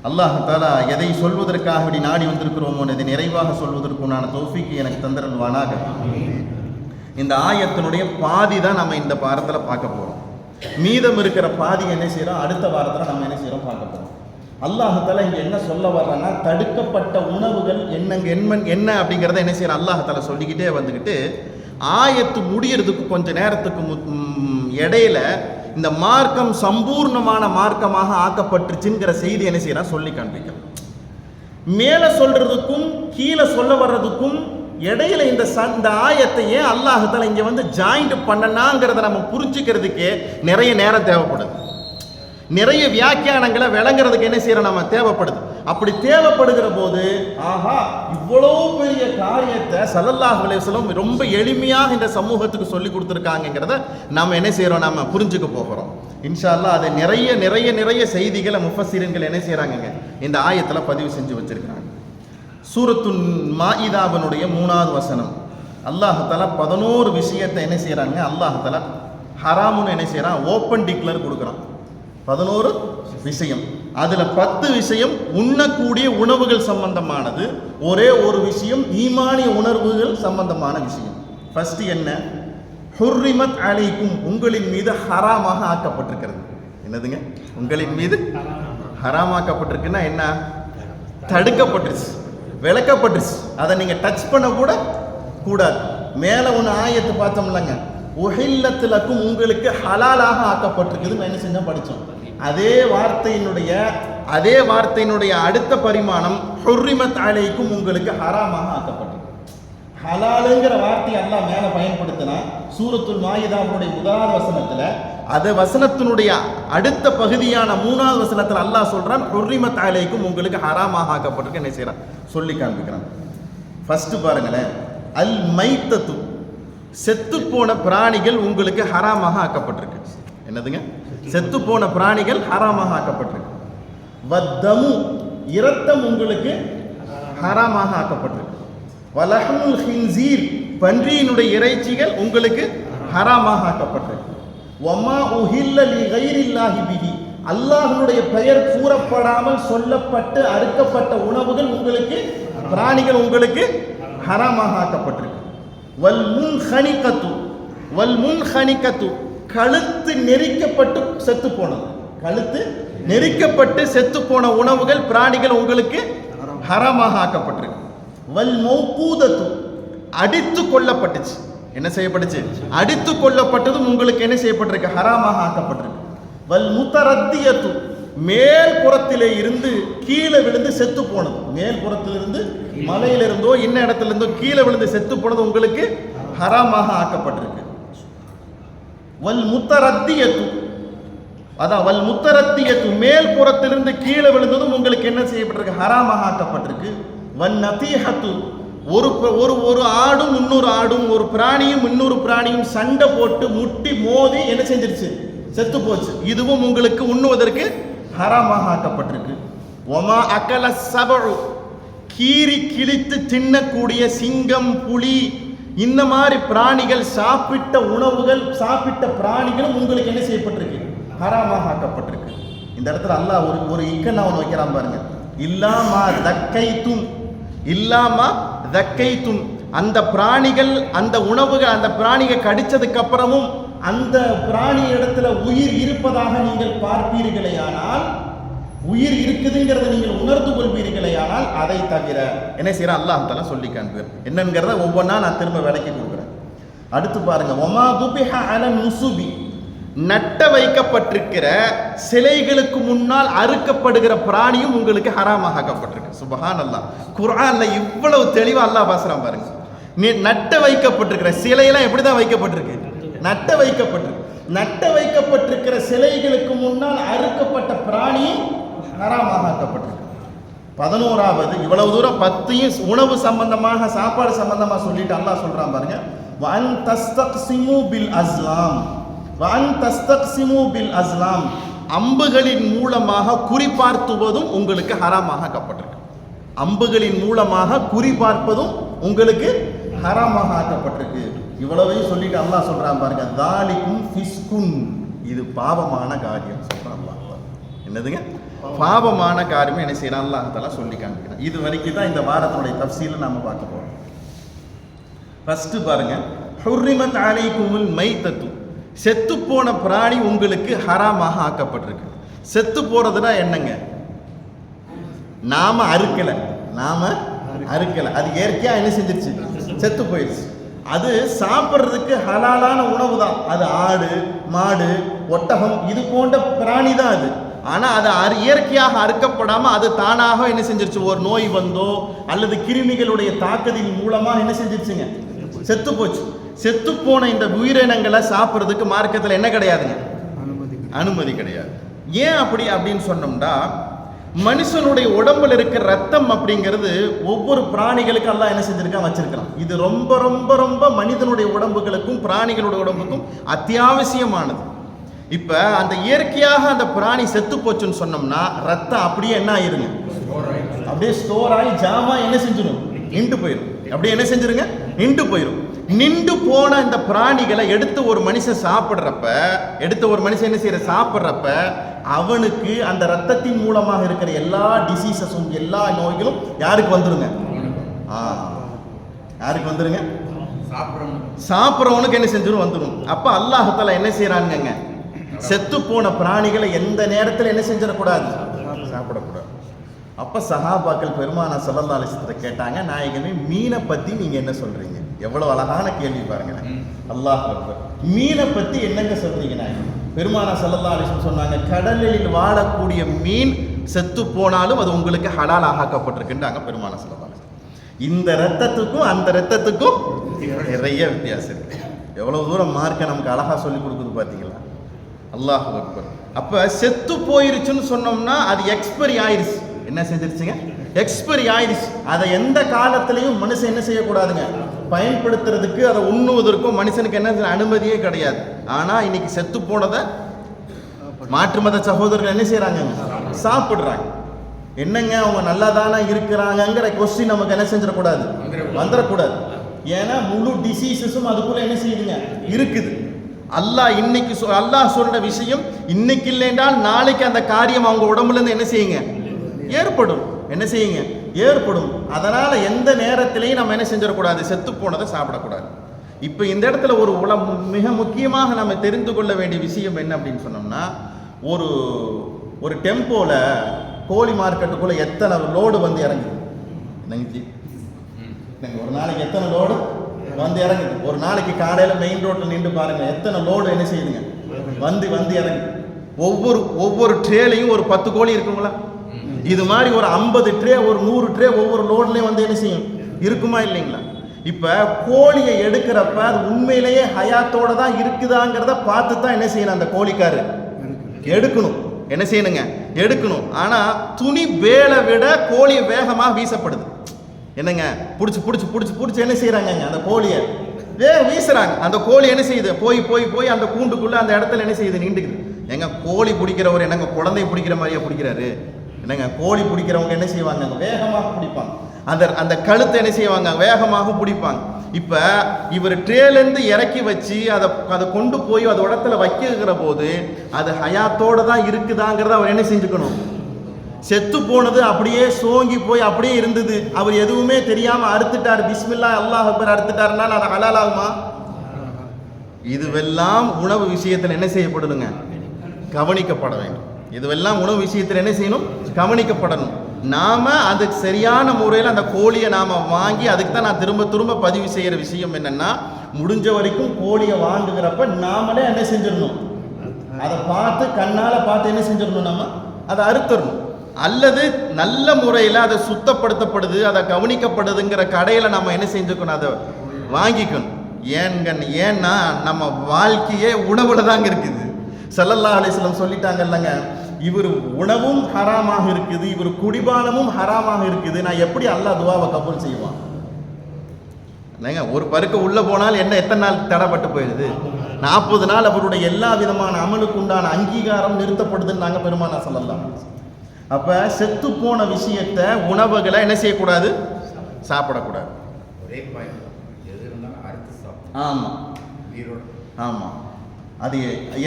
Speaker 1: அல்லாஹ் தஆலா எதை சொல்வதற்காக இப்படி நாடி வந்திருக்கிறோமோ இதை நிறைவாக சொல்வதற்குண்டான தௌஃபீக் எனக்கு தந்தருள்வானாக. இந்த ஆயத்தினுடைய பாதி தான் நம்ம இந்த வாரத்தில் பார்க்க போறோம். மீதம் இருக்கிற பாதி என்ன செய்யறோம், அடுத்த வாரத்தில் நம்ம என்ன செய்யறோம் பார்க்க போறோம். அல்லாஹ் தஆலா இங்க என்ன சொல்ல வர்றான்னா, தடுக்கப்பட்ட உணவுகள் என்ன அப்படிங்கிறத என்ன செய்யற அல்லாஹ் தஆலா சொல்லிக்கிட்டே வந்துக்கிட்டு ஆயத்து முடியறதுக்கு கொஞ்ச நேரத்துக்கு இடையில இந்த மார்க்கம் சம்பூர்ணமான மார்க்கமாக ஆக்கப்பட்டுச்சுங்கிற செய்தி என்ன செய்யறா சொல்லி காண்பிக்கும். மேல சொல்றதுக்கும் கீழே சொல்ல வர்றதுக்கும் இடையில இந்த ஆயத்தை ஏன் அல்லாஹ் தஆலா இங்க வந்து ஜாயிண்ட் பண்ணனாங்கிறத நம்ம புரிஞ்சுக்கிறதுக்கே நிறைய நேரம் தேவைப்படுது. நிறைய வியாக்கியானங்களை விளங்குறதுக்கு என்ன செய்யறோம், நம்ம தேவைப்படுது. அப்படி தேவைப்படுகிற போது ஆஹா இவ்வளவு பெரிய காரியத்தை ஸல்லல்லாஹு அலைஹி வஸல்லம் ரொம்ப எளிமையாக இந்த சமூகத்துக்கு சொல்லி கொடுத்துருக்காங்கிறத நம்ம என்ன செய்யறோம், நம்ம புரிஞ்சுக்க போகிறோம் இன்ஷா அல்லாஹ். அதை நிறைய நிறைய நிறைய செய்திகளை முஃபஸ்ஸிரீன்கள் என்ன செய்யறாங்க, இந்த ஆயத்துல பதிவு செஞ்சு வச்சிருக்காங்க. சூரத்துல் மாஇதாவினுடைய 3வது வசனம் அல்லாஹ் தஆலா 11 விஷயத்தை என்ன செய்யறாங்க, அல்லாஹ் தஆலா ஹராமுன்னு என்ன செய்யறான், ஓப்பன் டிக்ளேர் கொடுக்குறான். 11 விஷயம், அதுல 10 விஷயம் உண்ணக்கூடிய உணவுகள் சம்பந்தமானது, ஒரே ஒரு விஷயம் ஈமானிய உணர்வுகள் சம்பந்தமான விஷயம். ஃபர்ஸ்ட் என்ன, ஹுர்ரிமத் அலைக்கும், உங்களின் மீது ஹராமாக ஆக்கப்பட்டிருக்கிறது. என்னதுங்க, உங்களின் மீது ஹராமாக்கப்பட்டிருக்குன்னா என்ன, தடுக்கப்பட்டுருச்சு, விளக்கப்பட்டுருச்சு, அதை நீங்க டச் பண்ண கூட கூடாது. மேல ஒன்று ஆயத்து பார்த்தோம்லங்க, உஹில்லத்துலக்கும், உங்களுக்கு ஹலாலாக ஆக்கப்பட்டிருக்குதுன்னு என்ன செஞ்சோம், படித்தோம். அதே வார்த்தையினுடைய அதே வார்த்தையினுடைய அடுத்த பரிமாணம் ஹுர்ரிமத் அலைக்கும் உங்களுக்கு ஹராமாக ஆக்கப்பட்டது. ஹலாலுங்கிற வார்த்தை அல்லாஹ் மேல பயன்படுத்தினா சூரத்துல் மாயிதாவுடைய முதலாவது வசனத்துல, அது வசனத்தினுடைய அடுத்த பகுதியான 3வது வசனத்துல அல்லாஹ் சொல்றான் ஹுர்ரிமத் அலைக்கும் உங்களுக்கு ஹராமாக ஆக்கப்பட்டிருக்கு. என்ன செய்யறான் சொல்லி காண்பிக்கிறான். ஃபர்ஸ்ட் பாருங்களேன், அல் மைத்தத்து செத்து போன பிராணிகள் உங்களுக்கு ஹராமாக ஆக்கப்பட்டிருக்கு. என்னதுங்க? செத்து போன பிராணிகள் ஹராமாக ஆக்கப்பட்டிருக்கு. வத்தமு இரத்தம் உங்களுக்கு ஹராமாக ஆக்கப்பட்டிருக்கு. வலஹமுல் ஹின்சீர் பன்றியினுடைய இறைச்சிகள் உங்களுக்கு ஹராமாக ஆக்கப்பட்டிருக்கு. வமா உஹில்ல லிகைரில்லாஹி பிஹி அல்லாஹ்வுடைய பெயர் கூறப்படாமல் சொல்லப்பட்டு அறுக்கப்பட்ட உணவுகள் உங்களுக்கு பிராணிகள் உங்களுக்கு ஹராமாக ஆக்கப்பட்டிருக்கு. வல் முன்ஹனிகத்து கழுத்து நெரிக்கப்பட்டு செத்து போனது, கழுத்து நெரிக்கப்பட்டு செத்து போன உணவுகள் பிராணிகள் உங்களுக்கு ஹராமாக ஆக்கப்பட்டிருக்கு. வல் மௌகூதத்து அடித்து கொல்லப்பட்டுச்சு, என்ன செய்யப்பட்டுச்சு? அடித்து கொல்லப்பட்டதும் உங்களுக்கு என்ன செய்யப்பட்டிருக்கு? ஹராமாக ஆக்கப்பட்டிருக்கு. வல் முத்தரத்தியத்து மேல் புறத்திலே இருந்து கீழே விழுந்து செத்து போனது, மேல் புறத்திலிருந்து மலையிலிருந்தோ இன்ன இடத்துல இருந்தோ கீழே விழுந்து செத்து போனது உங்களுக்கு ஹராமாக ஆக்கப்பட்டிருக்கு. வல் முத்தரத்தியத்து அதான் வல் முத்தரத்தியத்து மேல் புறத்திலிருந்து கீழே விழுந்ததும் உங்களுக்கு என்ன செய்யப்பட்டிருக்கு? ஹராமாக ஆக்கப்பட்டிருக்கு. வன் நதீஹத்து ஒரு ஆடும் இன்னொரு ஆடும் ஒரு பிராணியும் இன்னொரு பிராணியும் சண்டை போட்டு முட்டி மோதி என்ன செஞ்சிருச்சு? செத்து போச்சு. இதுவும் உங்களுக்கு உண்ணுவதற்கு ஹராமாக ஆக்கப்பட்டிருக்கு. ஒமா அகல சபு கீறி கிழித்து தின்னக்கூடிய சிங்கம் புலி இந்த மாதிரி பிராணிகள் சாப்பிட்ட உணவுகள் சாப்பிட்ட பிராணிகளும் உங்களுக்கு என்ன செய்யப்பட்டிருக்கு? ஹராமாக ஆக்கப்பட்டிருக்கு. இந்த இடத்துல அல்லாஹ் ஒரு இக்கன்னா ஒன்று வைக்கிறான் பாருங்க. இல்லாமா தக்கைத்தும் அந்த பிராணிகள் அந்த உணவுகள் அந்த பிராணிகள் கடிச்சதுக்கு அப்புறமும் அந்த பிராணி இடத்துல உயிர் இருப்பதாக நீங்கள் பார்ப்பீர்களேயானால், உயிர் இருக்குதுங்கிறத நீங்கள் உணர்ந்து கொள்வீர்களேயானால் அதை தவிர என்ன செய்யற அல்லாஹ் தஆலா சொல்லி காண்பார். என்னங்கிறத ஒவ்வொன்றா நான் திரும்ப விளக்கி கொடுக்குறேன். அடுத்து பாருங்க, ஒமா துபிஹ அல நுசுபி நட்ட வைக்கப்பட்டிருக்கிற சிலைகளுக்கு முன்னால் அறுக்கப்படுகிற பிராணியும் உங்களுக்கு ஹராமாக ஆக்கப்பட்டிருக்கு. சுப்ஹானல்லாஹ், குர்ஆன்ல இவ்வளவு தெளிவா அல்லாஹ் பேசுறான் பாருங்க. நீ நட்ட வைக்கப்பட்டிருக்கிற சிலையெல்லாம் எப்படிதான் வைக்கப்பட்டிருக்கு? நட்ட வைக்கப்பட்டிருக்கிற சிலைகளுக்கு முன்னால் அறுக்கப்பட்ட பிராணியும் ஹராமாக ஆக்கப்பட்டிருக்கு. 11வது இவ்வளவு தூரம் 10 உணவு சம்பந்தமாக சாப்பாடு சம்பந்தமாக சொல்லிட்டு அல்லாஹ் சொல்றான் பாருங்க. வன் தஸ்தக்ஸிமு பில் அஸ்லாம் அம்புகளின் மூலமாக குறிபார்த்துவதும் உங்களுக்கு ஹராமாக ஆக்கப்பட்டிருக்கு. அம்புகளின் மூலமாக குறிபார்ப்பதும் உங்களுக்கு ஹராமாக ஆக்கப்பட்டிருக்கு. இவ்வளவையும் சொல்லிட்டு அல்லாஹ் சொல்றான் பாருங்க, தாலிக்கும் ஃபிஸ்குன் இது பாவமான காரியம் சொல்றான் அல்லாஹ். என்னதுங்க? பாவமான காரியம் என்ன செய்யறான் அல்லாஹ் தஆலா சொல்லி காண்பிக்கிறான். இது வரைக்கும் தான் இந்த வாரத்தினுடைய தஃப்சீலை நாம பார்க்க போறோம். ஃபர்ஸ்ட் பாருங்க, ஹுர்ரிமத் அலைக்குமுல் மைத்தத்து செத்து போன பிராணி உங்களுக்கு ஹராமாக ஆக்கப்பட்டிருக்கு. செத்து போறதுனா என்னங்க? நாம அறுக்கல, அது இயற்கையா என்ன செஞ்சிருச்சு? செத்து போயிடுச்சு. அது சாப்பிட்றதுக்கு ஹலாலான உணவு தான். அது ஆடு மாடு ஒட்டகம் இது போன்ற பிராணி தான் அது. ஆனா அது இயற்கையாக அறுக்கப்படாம அது தானாக என்ன செஞ்சிருச்சு? ஒரு நோய் வந்தோ அல்லது கிருமிகளுடைய தாக்குதலின் மூலமா என்ன செஞ்சிருச்சுங்க? செத்து போச்சு. செத்து போன இந்த உயிரினங்களை சாப்பிட்றதுக்கு மார்க்கத்தில் என்ன கிடையாதுங்க? அனுமதி கிடையாது. ஏன் அப்படின்னு சொன்னோம்னா, மனுஷனுடைய உடம்புல இருக்கிற ரத்தம் அப்படிங்கிறது ஒவ்வொரு பிராணிகளுக்கு எல்லாம் என்ன செஞ்சிருக்கான்? வச்சிருக்கான். இது ரொம்ப ரொம்ப ரொம்ப மனிதனுடைய உடம்புகளுக்கும் பிராணிகளுடைய உடம்புக்கும் அத்தியாவசியமானது. இப்ப அந்த இயற்கையாக அந்த பிராணி செத்து போச்சுன்னு சொன்னோம்னா ரத்தம் அப்படியே என்ன ஆயிருங்க? அப்படியே ஸ்டோர் ஆகி ஜாமா என்ன செஞ்சிடும்? நின்று போயிடும். அப்படியே என்ன செஞ்சிருங்க? நின்று போயிடும். நின்று போன இந்த பிராணிகளை எடுத்து ஒரு மனுஷன் என்ன செய்யற? சாப்பிட்றப்ப அவனுக்கு அந்த ரத்தத்தின் மூலமாக இருக்கிற எல்லா டிசீசஸும் எல்லா நோய்களும் யாருக்கு வந்துருங்க? யாருக்கு வந்துருங்க? சாப்பிட்றவனுக்கு என்ன செஞ்சிடும்? வந்துடும். அப்ப அல்லாஹ் தஆலா என்ன செய்யறாங்க? செத்து போன பிராணிகளை எந்த நேரத்தில் என்ன செஞ்சிடக்கூடாது? சாப்பிடக்கூடாது. அப்ப சஹாபாக்கள் பெருமானா ஸல்லல்லாஹு அலைஹி வஸல்லம் கேட்டாங்க, நாயகமே மீனை பத்தி நீங்க என்ன சொல்றீங்க? எவ்வளவு அழகான கேள்வி பாருங்க. அல்லாஹ் அக்பர். மீனை பத்தி என்னங்க சொல்றீங்க நாயகம்? பெருமானா ஸல்லல்லாஹு அலைஹி வஸல்லம் சொன்னாங்க, கடலில் வாழக்கூடிய மீன் செத்து போனாலும் அது உங்களுக்கு ஹலால் ஆக்கப்பட்டிருக்குன்றாங்க பெருமான ஸல்லல்லாஹு அலைஹி வஸல்லம். இந்த ரத்தத்துக்கும் அந்த ரத்தத்துக்கும் நிறைய வித்தியாசம் இருக்கு. எவ்வளவு தூரம் மார்க்க நமக்கு அழகா சொல்லி கொடுக்குது பார்த்தீங்களா? அல்லாஹ் அக்பர். அப்போ செத்து போயிருச்சுன்னு சொன்னோம்னா அது எக்ஸ்பைரி ஆயிடுச்சு. என்ன செஞ்சிருச்சுங்க? எக்ஸ்பைரி ஆயிடுச்சு. அதை எந்த காலத்திலையும் மனுஷன் என்ன செய்யக்கூடாதுங்க, பயன்படுத்துறதுக்கு, அதை உண்ணுவதற்கும் மனுஷனுக்கு என்ன அனுமதியே கிடையாது. ஆனால் இன்னைக்கு செத்து போனதை மாற்று மத சகோதரர்கள் என்ன செய்யறாங்க, சாப்பிடுறாங்க. என்னங்க அவங்க நல்லா தானே இருக்கிறாங்கிற கொஸ்டின் நமக்கு என்ன செஞ்சிடக்கூடாது, வந்துடக்கூடாது. ஏன்னா முழு டிசீசஸும் அதுக்குள்ள என்ன செய்யுதுங்க, இருக்குது. அல்லாஹ் இன்னைக்கு அல்லாஹ் சொல்ற விஷயம் இன்னைக்கு இல்லைன்றால் நாளைக்கு அந்த காரியம் அவங்க உடம்புல இருந்து என்ன செய்யுங்க, ஏற்படும். என்ன செய்யுங்க, ஏற்படும். அதனால எந்த நேரத்திலையும் நம்ம என்ன செஞ்சிடக்கூடாது, செத்து போனதை சாப்பிடக்கூடாது. இப்போ இந்த இடத்துல ஒரு மிக முக்கியமாக நம்ம தெரிந்து கொள்ள வேண்டிய விஷயம் என்ன அப்படின்னு சொன்னோம்னா, ஒரு டெம்போல கோழி மார்க்கெட்டுக்குள்ள எத்தனை லோடு வந்து இறங்குது. ஒரு நாளைக்கு எத்தனை லோடு வந்து இறங்குது. ஒரு நாளைக்கு காலையில் மெயின் ரோட்டில் நின்று பாருங்க, எத்தனை லோடு என்ன செய்யுதுங்க, வந்து இறங்குது. ஒவ்வொரு ட்ரேலையும் ஒரு 10 கோழி இருக்குங்களா? இது மாதிரி ஒரு 50 ட்ரே, ஒரு 100 ட்ரே ஒவ்வொரு லோட்லையும் வந்து என்ன செய்யும், இருக்குமா இல்லைங்களா? இப்போ கோழியை எடுக்கிறப்ப அது உண்மையிலேயே ஹயாத்தோட தான் இருக்குதாங்கிறத பார்த்து தான் என்ன செய்யணும், அந்த கோழிக்காரு எடுக்கணும். என்ன செய்யணுங்க, எடுக்கணும். ஆனால் துணி வேலை விட கோழியை வேகமாக வீசப்படுது. என்னங்க, பிடிச்சி என்ன செய்யறாங்க, அந்த கோழியை வீசுறாங்க. அந்த கோழி என்ன செய்யுது, போய் அந்த கூண்டுக்குள்ள அந்த இடத்துல என்ன செய்யுது, நீண்டுக்குது. எங்க கோழி பிடிக்கிறவர் என்னங்க குழந்தை பிடிக்கிற மாதிரியா பிடிக்கிறாரு? என்னங்க, கோழி பிடிக்கிறவங்க என்ன செய்வாங்க, வேகமாக பிடிப்பாங்க. அந்த கழுத்தை என்ன செய்வாங்க, வேகமாக பிடிப்பாங்க. இப்போ இவர் ட்ரேலேருந்து இறக்கி வச்சு அதை கொண்டு போய் அது இடத்துல வைக்கிற போது அது ஹயாத்தோடு தான் இருக்குதாங்கிறத அவர் என்ன செஞ்சுக்கணும். செத்து போனது அப்படியே சோங்கி போய் அப்படியே இருந்தது, அவர் எதுவுமே தெரியாம அறுத்துட்டார், பிஸ்மில்லா அல்லாஹ் அக்பர் அறுத்துட்டாருன்னா அது ஹலால் ஆகுமா? இதுவெல்லாம் உணவு விஷயத்தில் என்ன செய்யப்படுதுங்க, கவனிக்கப்பட வேண்டும். இதுவெல்லாம் உணவு விஷயத்தில் என்ன செய்யணும், கவனிக்கப்படணும். நாம அதுக்கு சரியான முறையில் அந்த கோழியை நாம வாங்கி, அதுக்கு தான் நான் திரும்ப பதிவு செய்யற விஷயம் என்னன்னா, முடிஞ்ச வரைக்கும் கோழியை வாங்குகிறப்ப நாமளே என்ன செஞ்சிடணும், அதை பார்த்து கண்ணால பார்த்து என்ன செஞ்சிடணும், நம்ம அதை அறுத்துடணும். அல்லது நல்ல முறையில் அதை சுத்தப்படுத்தப்படுது, அதை கவனிக்கப்படுதுங்கிற கடையில் நம்ம என்ன செஞ்சுக்கணும், அதை வாங்கிக்கணும். ஏன்னா நம்ம வாழ்க்கையே உணவுல தாங்க இருக்குது. ஸல்லல்லாஹு அலைஹி வஸல்லம் சொல்லிட்டாங்க இல்லைங்க, இவர் உணவும் ஹராமாக இருக்குது, இவர் குடிபானமும் ஹராமாக இருக்குது, நான் எப்படி அல்லாஹ் துஆவை கபூல் செய்வான்? ஒரு பருக்க உள்ள போனால் என்ன எத்தனை நாள் தடைப்பட்டு போயிடுது? 40 நாள் அவருடைய எல்லா விதமான அமலுக்கு உண்டான அங்கீகாரம் நிறுத்தப்படுதுன்னு நாங்கள் பெருமானா ஸல்லல்லாஹு அலைஹி வஸல்லம். அப்ப செத்து போன விஷயத்தை, உணவுகளை என்ன செய்யக்கூடாது, சாப்பிடக்கூடாது. ஆமா ஆமா, அது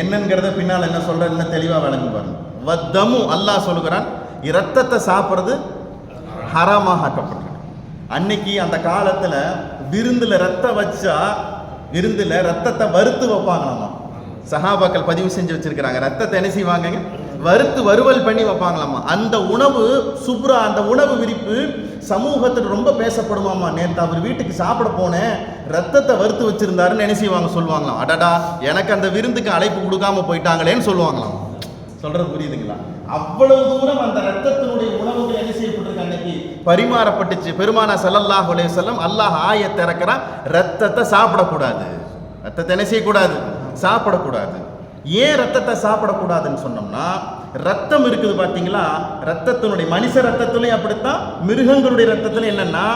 Speaker 1: என்னங்கிறத பின்னால் என்ன சொல்ற, என்ன தெளிவா விளங்கு பாருங்க. வத்தமு அல்லாஹ் சொல்லுகிறான், இரத்தத்தை சாப்பிட்றது ஹராமாக ஆக்கப்பட்டிருக்கு. அன்னைக்கு அந்த காலத்துல விருந்துல ரத்தம் வச்சா, விருந்துல ரத்தத்தை வறுத்து வைப்பாங்களாமா. சஹாபாக்கள் பதிவு செஞ்சு வச்சிருக்கிறாங்க. ரத்தத்தை என்ன செய்வாங்க, வறுத்து வறுவல் பண்ணி வைப்பாங்களாமா. அந்த உணவு சுப்ரா, அந்த உணவு விரிப்பு சமூகத்தில் ரொம்ப பேசப்படுமாமா. நேற்று அவர் வீட்டுக்கு சாப்பிட போனேன், ரத்தத்தை வறுத்து வச்சிருந்தாருன்னு என்ன செய்வாங்க, சொல்லுவாங்களாம். அடடா, எனக்கு அந்த விருந்துக்கு அழைப்பு கொடுக்காம போயிட்டாங்களேன்னு சொல்லுவாங்களாம். சொல்றது புரியுதுங்களா? அவ்வளவு தூரம் அந்த ரத்தத்தினுடைய உணவுகள் என்ன செய்யப்பட்டிருக்கு, அன்னைக்கு பரிமாறப்பட்டுச்சு. பெருமானா ஸல்லல்லாஹு அலைஹி வஸல்லம் அல்லாஹ் ஆயத்தை இறக்குறான், ரத்தத்தை சாப்பிடக்கூடாது. ரத்தத்தை என்ன செய்யக்கூடாது, சாப்பிடக்கூடாது. ஏன் ரத்தத்தை சாப்பிடக்கூடாதுன்னு சொன்னோம்னா, ரத்தம் இருக்குது பார்த்தீங்களா, ரத்தத்தினுடைய மனுஷ ரத்தத்திலையும் அப்படித்தான், மிருகங்களுடைய ரத்தத்திலும் என்னன்னா,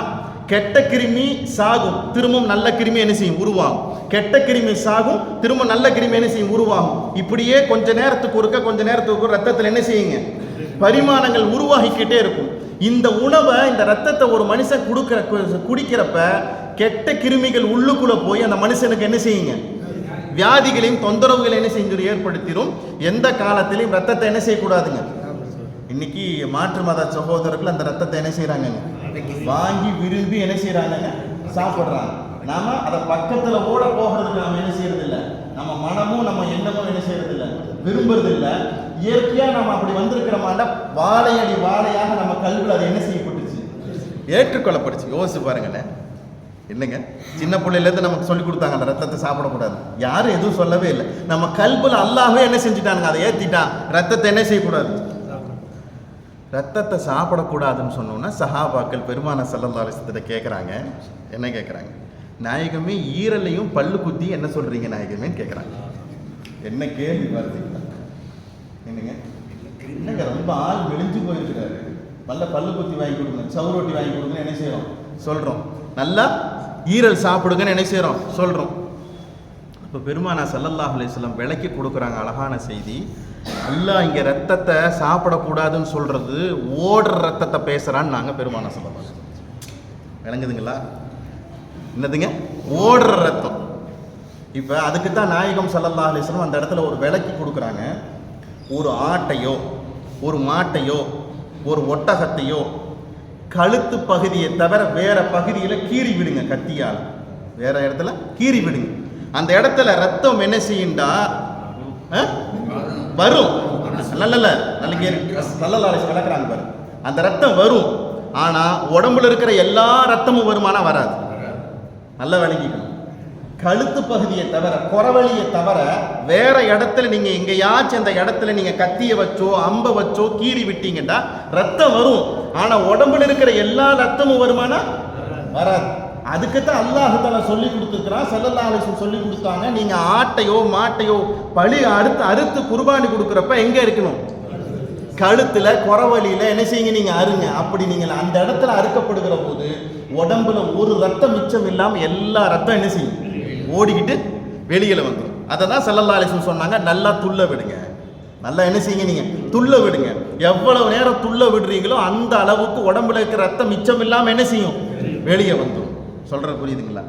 Speaker 1: கெட்ட கிருமி சாகும், திரும்பவும் நல்ல கிருமி என்ன செய்யும், உருவாகும். கெட்ட கிருமி சாகும், திரும்ப நல்ல கிருமி என்ன செய்யும், உருவாகும். இப்படியே கொஞ்ச நேரத்துக்கு ரத்தத்தில் என்ன செய்யுங்க, பரிமாணங்கள் உருவாகிக்கிட்டே இருக்கும். இந்த உணவை, இந்த ரத்தத்தை ஒரு மனுஷன் குடிக்கிறப்ப கெட்ட கிருமிகள் உள்ளுக்குள்ள போய் அந்த மனுஷனுக்கு என்ன செய்யுங்க, வியாதிகளையும் தொந்தரவுகளை என்ன செஞ்சு ஏற்படுத்திடும். எந்த காலத்திலையும் ரத்தத்தை என்ன செய்யக்கூடாதுங்க. இன்னைக்கு மாற்று மத சகோதரர்கள் அந்த ரத்தத்தை என்ன செய்யறாங்க, வாங்கி விரும்பி என்ன செய்யறாங்க, சாப்பிடுறாங்க. நாம அதை பக்கத்துல ஓட போகிறதுக்கு நம்ம என்ன செய்யறது இல்லை, நம்ம மனமும் நம்ம எண்ணமும் என்ன செய்யறது இல்லை, விரும்புறது இல்லை. இயற்கையா நம்ம அப்படி வந்திருக்கிறோமாண்டா, வாழையடி வாழையாக நம்ம கல்வியில் அது என்ன செய்யப்பட்டுச்சு, ஏற்றுக்கொள்ளப்பட்டுச்சு. யோசிச்சு பாருங்களேன். இல்லைங்க, சின்ன பிள்ளையிலேருந்து நமக்கு சொல்லி கொடுத்தாங்க அந்த ரத்தத்தை சாப்பிடக்கூடாது. யாரும் எதுவும் சொல்லவே இல்லை. நம்ம கல்புல அல்லாஹ்வே என்ன செஞ்சுட்டானுங்க, அதை ஏற்றிட்டான். ரத்தத்தை என்ன செய்யக்கூடாது. ரத்தத்தை சாப்பிடக்கூடாதுன்னு சொன்னோன்னா சஹாபாக்கள் பெருமான ஸல்லல்லாஹு அலைஹி வஸல்லம் கேட்குறாங்க. என்ன கேட்குறாங்க? நாயகமே, ஈரலையும் பல்லு குத்தி என்ன சொல்கிறீங்க நாயகமேன்னு கேட்குறாங்க. என்ன கேள்வி வருது? என்னங்க என்னங்க ரொம்ப ஆள் மெலிஞ்சு போயிருக்கிறாரு, நல்ல பல்லு குத்தி வாங்கி கொடுங்க, சவுரொட்டி வாங்கி கொடுங்கன்னு என்ன செய்கிறோம் சொல்கிறோம். நல்லா ஈரல் சாப்பிடுங்கன்னு என்ன செய்கிறோம் சொல்கிறோம். இப்போ பெருமானா ஸல்லல்லாஹு அலைஹி வஸல்லம் விளக்கி கொடுக்குறாங்க அழகான செய்தி. அல்லாஹ் இங்கே ரத்தத்தை சாப்பிடக்கூடாதுன்னு சொல்கிறது ஓடுற ரத்தத்தை பேசுகிறான்னு நாங்கள் பெருமானா ஸல்லல்லாஹு அலைஹி வஸல்லம் விளங்குதுங்களா? என்னதுங்க? ஓடுற ரத்தம். இப்போ அதுக்கு தான் நாயகம் ஸல்லல்லாஹு அலைஹி வஸல்லம் அந்த இடத்துல ஒரு விளக்கி கொடுக்குறாங்க. ஒரு ஆட்டையோ ஒரு மாட்டையோ ஒரு ஒட்டகத்தையோ கழுத்து பகுதியை தவிர வேற பகுதியில் கீறி விடுங்க, கத்தியால் வேற இடத்துல கீறி விடுங்க. அந்த இடத்துல ரத்தம் என்ன செய்யுண்டா வரும். நல்ல விளக்குறாங்க பாரு. அந்த ரத்தம் வரும். ஆனா உடம்புல இருக்கிற எல்லா ரத்தமும் வருமானா வராது. நல்ல விளங்கிக்கணும். கழுத்து பகுதியை தவிர குறவழியை தவிர வேற இடத்துல நீங்க எங்கேயாச்சும் அந்த இடத்துல நீங்க கத்திய வச்சோ அம்ப வச்சோ கீறி விட்டீங்கன்னா ரத்தம் வரும். ஆனா உடம்புல இருக்கிற எல்லா ரத்தமும் வருமானா வராது. அதுக்குத்தான் அல்லாஹ் தஆலா சொல்லி கொடுத்துருக்கிறான். ஸல்லல்லாஹு அலைஹி வஸல்லம் சொல்லி கொடுத்தாங்க, நீங்க ஆட்டையோ மாட்டையோ பழி அறுத்து குர்பானி கொடுக்குறப்ப எங்க இருக்கணும்? கழுத்துல குறவழியில என்ன செய்யுங்க, நீங்க அருங்க. அப்படி நீங்க அந்த இடத்துல அறுக்கப்படுகிற போது உடம்புல ஒரு ரத்தம் மிச்சம் இல்லாம எல்லா ரத்தம் என்ன செய்யும்? ஓடிக்கிட்டு வெளியில வந்துடும். அதை தான் ஸல்லல்லாஹு அலைஹி வஸல்லம் சொன்னாங்க, நல்லா துள்ள விடுங்க. நல்லா என்ன செய்யுங்க, நீங்க துள்ள விடுங்க. எவ்வளவு நேரம் துள்ள விடுறீங்களோ அந்த அளவுக்கு உடம்புல இருக்கிற ரத்தம் மிச்சம் இல்லாம என்ன செய்யும்? வெளியே வந்துடும். சொல்ற புரியுதுங்களா?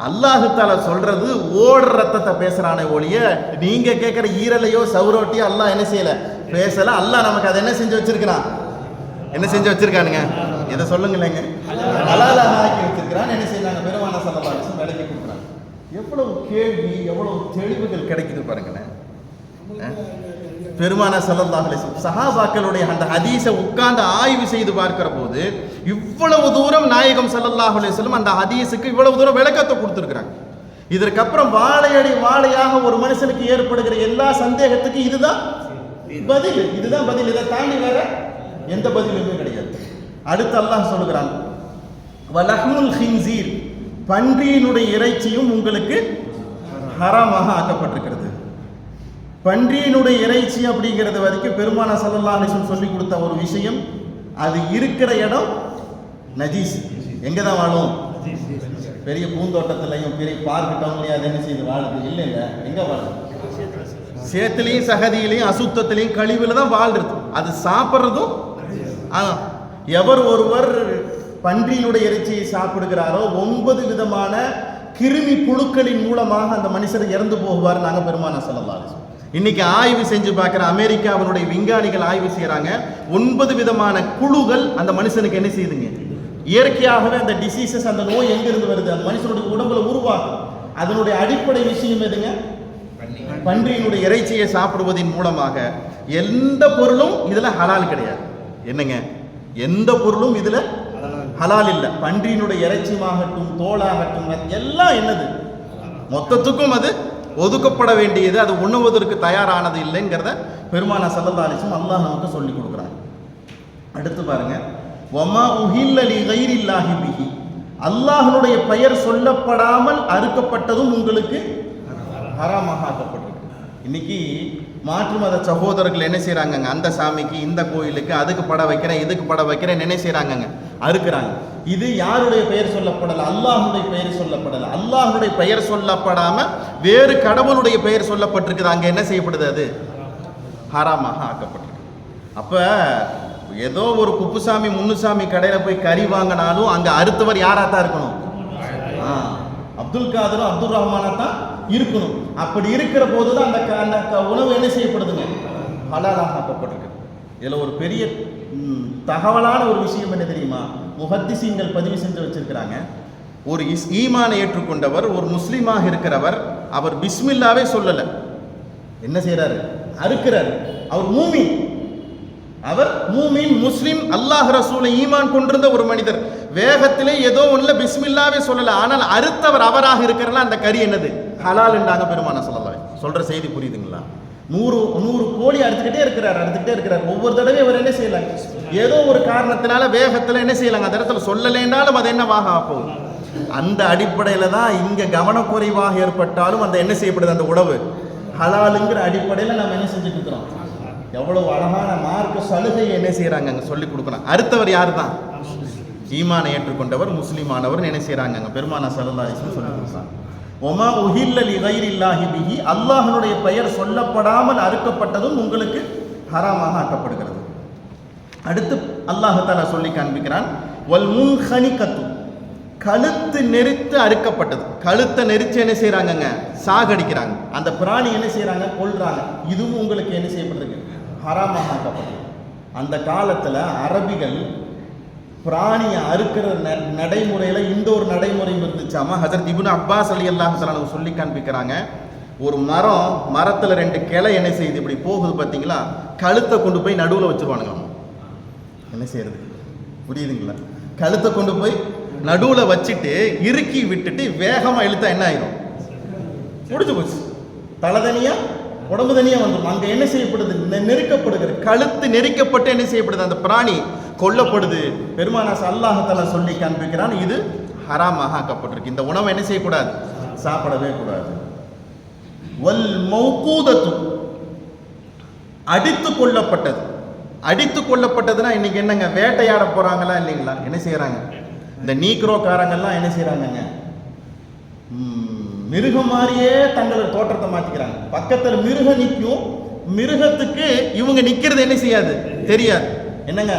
Speaker 1: அல்லாஹ் தஆலா சொல்றது ஓடுற ரத்தத்தை பேசுறானே ஒழிய நீங்க கேட்கிற ஈரலையோ சவுரோட்டியோ அல்லாஹ் என்ன செய்யல, பேசல. அல்லாஹ் நமக்கு அதை என்ன செஞ்சு வச்சிருக்கிறான்? என்ன செஞ்சு வச்சிருக்கானுங்க? இதை சொல்லுங்களேங்க. ஹலாலா ஆக்கி வச்சிருக்கிறான். என்ன செய்யறாங்க? பெருமானா ஸல்லல்லாஹு அலைஹி வஸல்லம் விளக்கி கொடுக்குறாங்க. எவ்வளவு கேள்வி, எவ்வளவு தெளிவுகள் கிடைக்குது பாருங்களேன். பெருமானா ஸல்லல்லாஹு அலைஹி வஸல்லம் சஹாபாக்களுடைய அந்த ஹதீஸை உட்கார்ந்து ஆய்வு செய்து பார்க்கிற போது இவ்வளவு தூரம் நாயகம் ஸல்லல்லாஹு அலைஹி வஸல்லம் அந்த ஹதீஸுக்கு இவ்வளவு தூரம் விளக்கத்தை கொடுத்துருக்காங்க. இதற்கப்புறம் வாழையடி வாழையாக ஒரு மனுஷனுக்கு ஏற்படுகிற எல்லா சந்தேகத்துக்கு இதுதான் பதில். இதுதான் பதில். இதை தாண்டி வேற எந்த பதிலுமே கிடையாது. அடுத்து அல்லாஹ் சொல்லுகிறான், வலஹ்முல் ஹின்சீர், பன்றியினுடைய இறைச்சியும் உங்களுக்கு ஹராமாக ஆக்கப்பட்டிருக்கிறது. பன்றியினுடைய இறைச்சி அப்படிங்கிறது வரைக்கும் பெருமானா ஸல்லல்லாஹு அலைஹி வஸல்லம் சொல்லி கொடுத்த ஒரு விஷயம். அது இருக்கிற இடம் நஜீஸ். எங்க தான் வாழும்? பெரிய பூந்தோட்டத்திலையும் பெரிய பார்க் டவுன்லையும் அது என்ன செய்து வாழுது? இல்லை இல்லை. எங்க வாழுது? சேத்துலையும் சகதியிலையும் அசுத்தத்திலையும் கழிவுல தான் வாழ்றது. அது சாப்பிட்றதும். எவர் ஒருவர் பன்றியினுடைய இறைச்சியை சாப்பிடுகிறாரோ 9 விதமான கிருமி புழுக்களின் மூலமாக அந்த மனுஷர் இறந்து போகுவார். நாங்கள் பெருமானா ஸல்லல்லாஹு அலைஹி வஸல்லம் இன்னைக்கு ஆய்வு செஞ்சு பார்க்குற அமெரிக்காவினுடைய விஞ்ஞானிகள் ஆய்வு செய்யறாங்க. 9 விதமான புழுகள் அந்த மனுஷனுக்கு என்ன செய்யுதுங்க? இயற்கையாகவே அந்த டிசீசஸ், அந்த நோய் எங்கிருந்து வருது? அந்த மனுஷனுடைய உடம்புல உருவாகும். அதனுடைய அடிப்படை விஷயம் எதுங்க? பன்றியினுடைய இறைச்சியை சாப்பிடுவதன் மூலமாக எந்த பொருளும் இதுல ஹலால் கிடையாது. என்னங்க? எந்த பொருளும் இதுல ஹலால் இல்லை. பன்றியினுடைய இறைச்சியாகட்டும் தோலாகட்டும் எல்லாம் என்னது? மொத்தத்துக்கும் அது ஒதுக்கப்பட வேண்டியது. அது உண்ணுவதற்கு தயாரானது இல்லைங்கிறத பெருமானா ஸல்லல்லாஹு அலைஹி வஸல்லம் அல்லாஹ் நமக்கு சொல்லி கொடுக்குறாங்க. அடுத்து பாருங்க, வமா உஹில்ல லிகைரில்லாஹி பிஹி, அல்லாஹ்வுடைய பெயர் சொல்லப்படாமல் அறுக்கப்பட்டதும் உங்களுக்கு ஹராமாக ஆக்கப்பட்டிருக்கு. இன்னைக்கு மாற்று மத சகோதரர்கள் என்ன செய்யறாங்க? அந்த சாமிக்கு, இந்த கோயிலுக்கு, அதுக்கு படம் வைக்கிறேன், இதுக்கு படம் வைக்கிறேன் என்ன செய்யறாங்க? அறுக்கிறாங்க. இது யாருடைய பெயர் சொல்லப்படல? அல்லாஹ்வுடைய பெயர் சொல்லப்படல. அல்லாஹ்வுடைய பெயர் சொல்லப்படாம வேறு கடவுளுடைய பெயர் சொல்லப்பட்டிருக்குது. அங்க என்ன செய்யப்படுது? அது ஹராமாக ஆக்கப்பட்டிருக்கு. அப்ப ஏதோ ஒரு குப்புசாமி முன்னுசாமி கடையில போய் கறி வாங்கினாலும் அங்க அறுத்தவர் யாரா தான் இருக்கணும்? அப்துல் காதரும் அப்துல் ரஹ்மானா தான் இருக்கணும். அப்படி இருக்கிற போதுதான் அந்த உணவு என்ன செய்யப்படுதுங்க? ஹலாலாக ஆக்கப்பட்டிருக்கு. இதுல ஒரு பெரிய தகவலான ஒரு விஷயம் என்ன தெரியுமா? முஹத்திஸீன்கள் பதிவு செஞ்சு வச்சிருக்கிறாங்க. ஒரு ஈமானை ஏற்றுக்கொண்டவர், ஒரு முஸ்லீமாக இருக்கிறவர், அவர் பிஸ்மில்லாவே சொல்லல, என்ன செய்யறாரு? அறுக்கிறார். அவர் மூமின், அவர் மூமின் முஸ்லிம், அல்லாஹ் ரசூலை ஈமான் கொண்டிருந்த ஒரு மனிதர். வேகத்திலே ஏதோ ஒன்றுல பிஸ்மில்லாவே சொல்லல, ஆனால் அறுத்தவர் அவராக இருக்கிறனால அந்த கறி என்னது? ஹலால் என்றாங்க பெருமானா ஸல்லல்லாஹு அலைஹி வஸல்லம். சொல்ற செய்தி புரியுதுங்களா? 100 கோழி அறுத்துக்கிட்டே இருக்கிறார். ஒவ்வொரு தடவையும் அவர் என்ன செய்யலாங்க, ஏதோ ஒரு காரணத்தினால வேகத்தில் என்ன செய்யலாங்க, அந்த இடத்துல சொல்லலைன்னாலும் அது என்னவாக போகுது. அந்த அடிப்படையில் தான் இங்கே கவனக்குறைவாக ஏற்பட்டாலும் அந்த என்ன செய்யப்படுது, அந்த உணவு ஹலாலுங்கிற அடிப்படையில் நம்ம என்ன செஞ்சுட்டு இருக்கிறோம். எவ்வளவு அழகான மார்க்க சலுகையை என்ன செய்யறாங்க அங்கே சொல்லி கொடுக்கலாம். அடுத்தவர் யார் தான், ஈமானை ஏற்றுக்கொண்டவர் முஸ்லீமானவர் என்ன செய்யறாங்க, பெருமானா ஸல்லல்லாஹு அலைஹி வஸல்லம் சொல்லி கொடுக்குறாங்க. ஒமா உஹில்ல லிகைரில்லாஹி பிஹி, அல்லாஹ்வுடைய பெயர் சொல்லப்படாமல் அறுக்கப்பட்டதும் உங்களுக்கு ஹராமாக ஆக்கப்படுகிறது. அடுத்து அல்லாஹ் தஆலா சொல்லி காண்பிக்கிறான், வல் முன்ஹனிகத்து, கழுத்து நெரித்து அறுக்கப்பட்டது. கழுத்தை நெரிச்சு என்ன செய்யறாங்க, சாகடிக்கிறாங்க. அந்த பிராணி என்ன செய்யறாங்க, கொல்றாங்க. இதுவும் உங்களுக்கு என்ன செய்யப்படுறது, ஹராமாக ஆக்கப்பட்டது. அந்த காலத்துல அரபிகள் பிராணியை அறுக்கிற நடைமுறையில இந்த ஒரு நடைமுறை இருந்துச்சாமா. ஹஜரத் இப்னு அப்பாஸ் ரலியல்லாஹு தஆலா சொல்லி காண்பிக்கிறாங்க, ஒரு மரத்துல 2 கிளை என்ன செய்யுது, இப்படி போகுது பார்த்தீங்களா, கழுத்தை கொண்டு போய் நடுவில் வச்சிருவானுங்க. என்ன செய்யறது புரியுதுங்களா, கழுத்தை கொண்டு போய் நடுவில் வச்சுட்டு இறுக்கி விட்டுட்டு வேகமா இழுத்தா என்ன ஆயிரும், முடிச்சு போச்சு. தலை தனியா உடம்பு தனியா வந்துடும். அங்க என்ன செய்யப்படுது, நெருக்கப்படுகிறது. கழுத்து நெரிக்கப்பட்டு என்ன செய்யப்படுது, அந்த பிராணி கொல்லப்படுது. பெருமானா ஸல்லல்லாஹு அலைஹி வஸல்லம் சொல்லி காண்பிக்கிறான், இது ஹராமாக ஆக்கப்பட்டிருக்கு. இந்த உணவை என்ன செய்யக்கூடாது, சாப்பிடவே கூடாது. வல் மௌகூதத்து, அடித்து கொல்லப்பட்டது. அடித்து கொல்லப்பட்டதுன்னா இன்னைக்கு என்னங்க, வேட்டையாட போறாங்களா இல்லைங்களா, என்ன செய்யறாங்க, இந்த நீக்ரோக்காரங்கெல்லாம் என்ன செய்யறாங்க, மிருகம் மாதிரியே தங்களோட தோற்றத்தை மாத்திக்கிறாங்க. பக்கத்துல மிருகம் நிற்கும், மிருகத்துக்கு இவங்க நிக்கிறது என்ன செய்யாது, தெரியாது. என்னங்க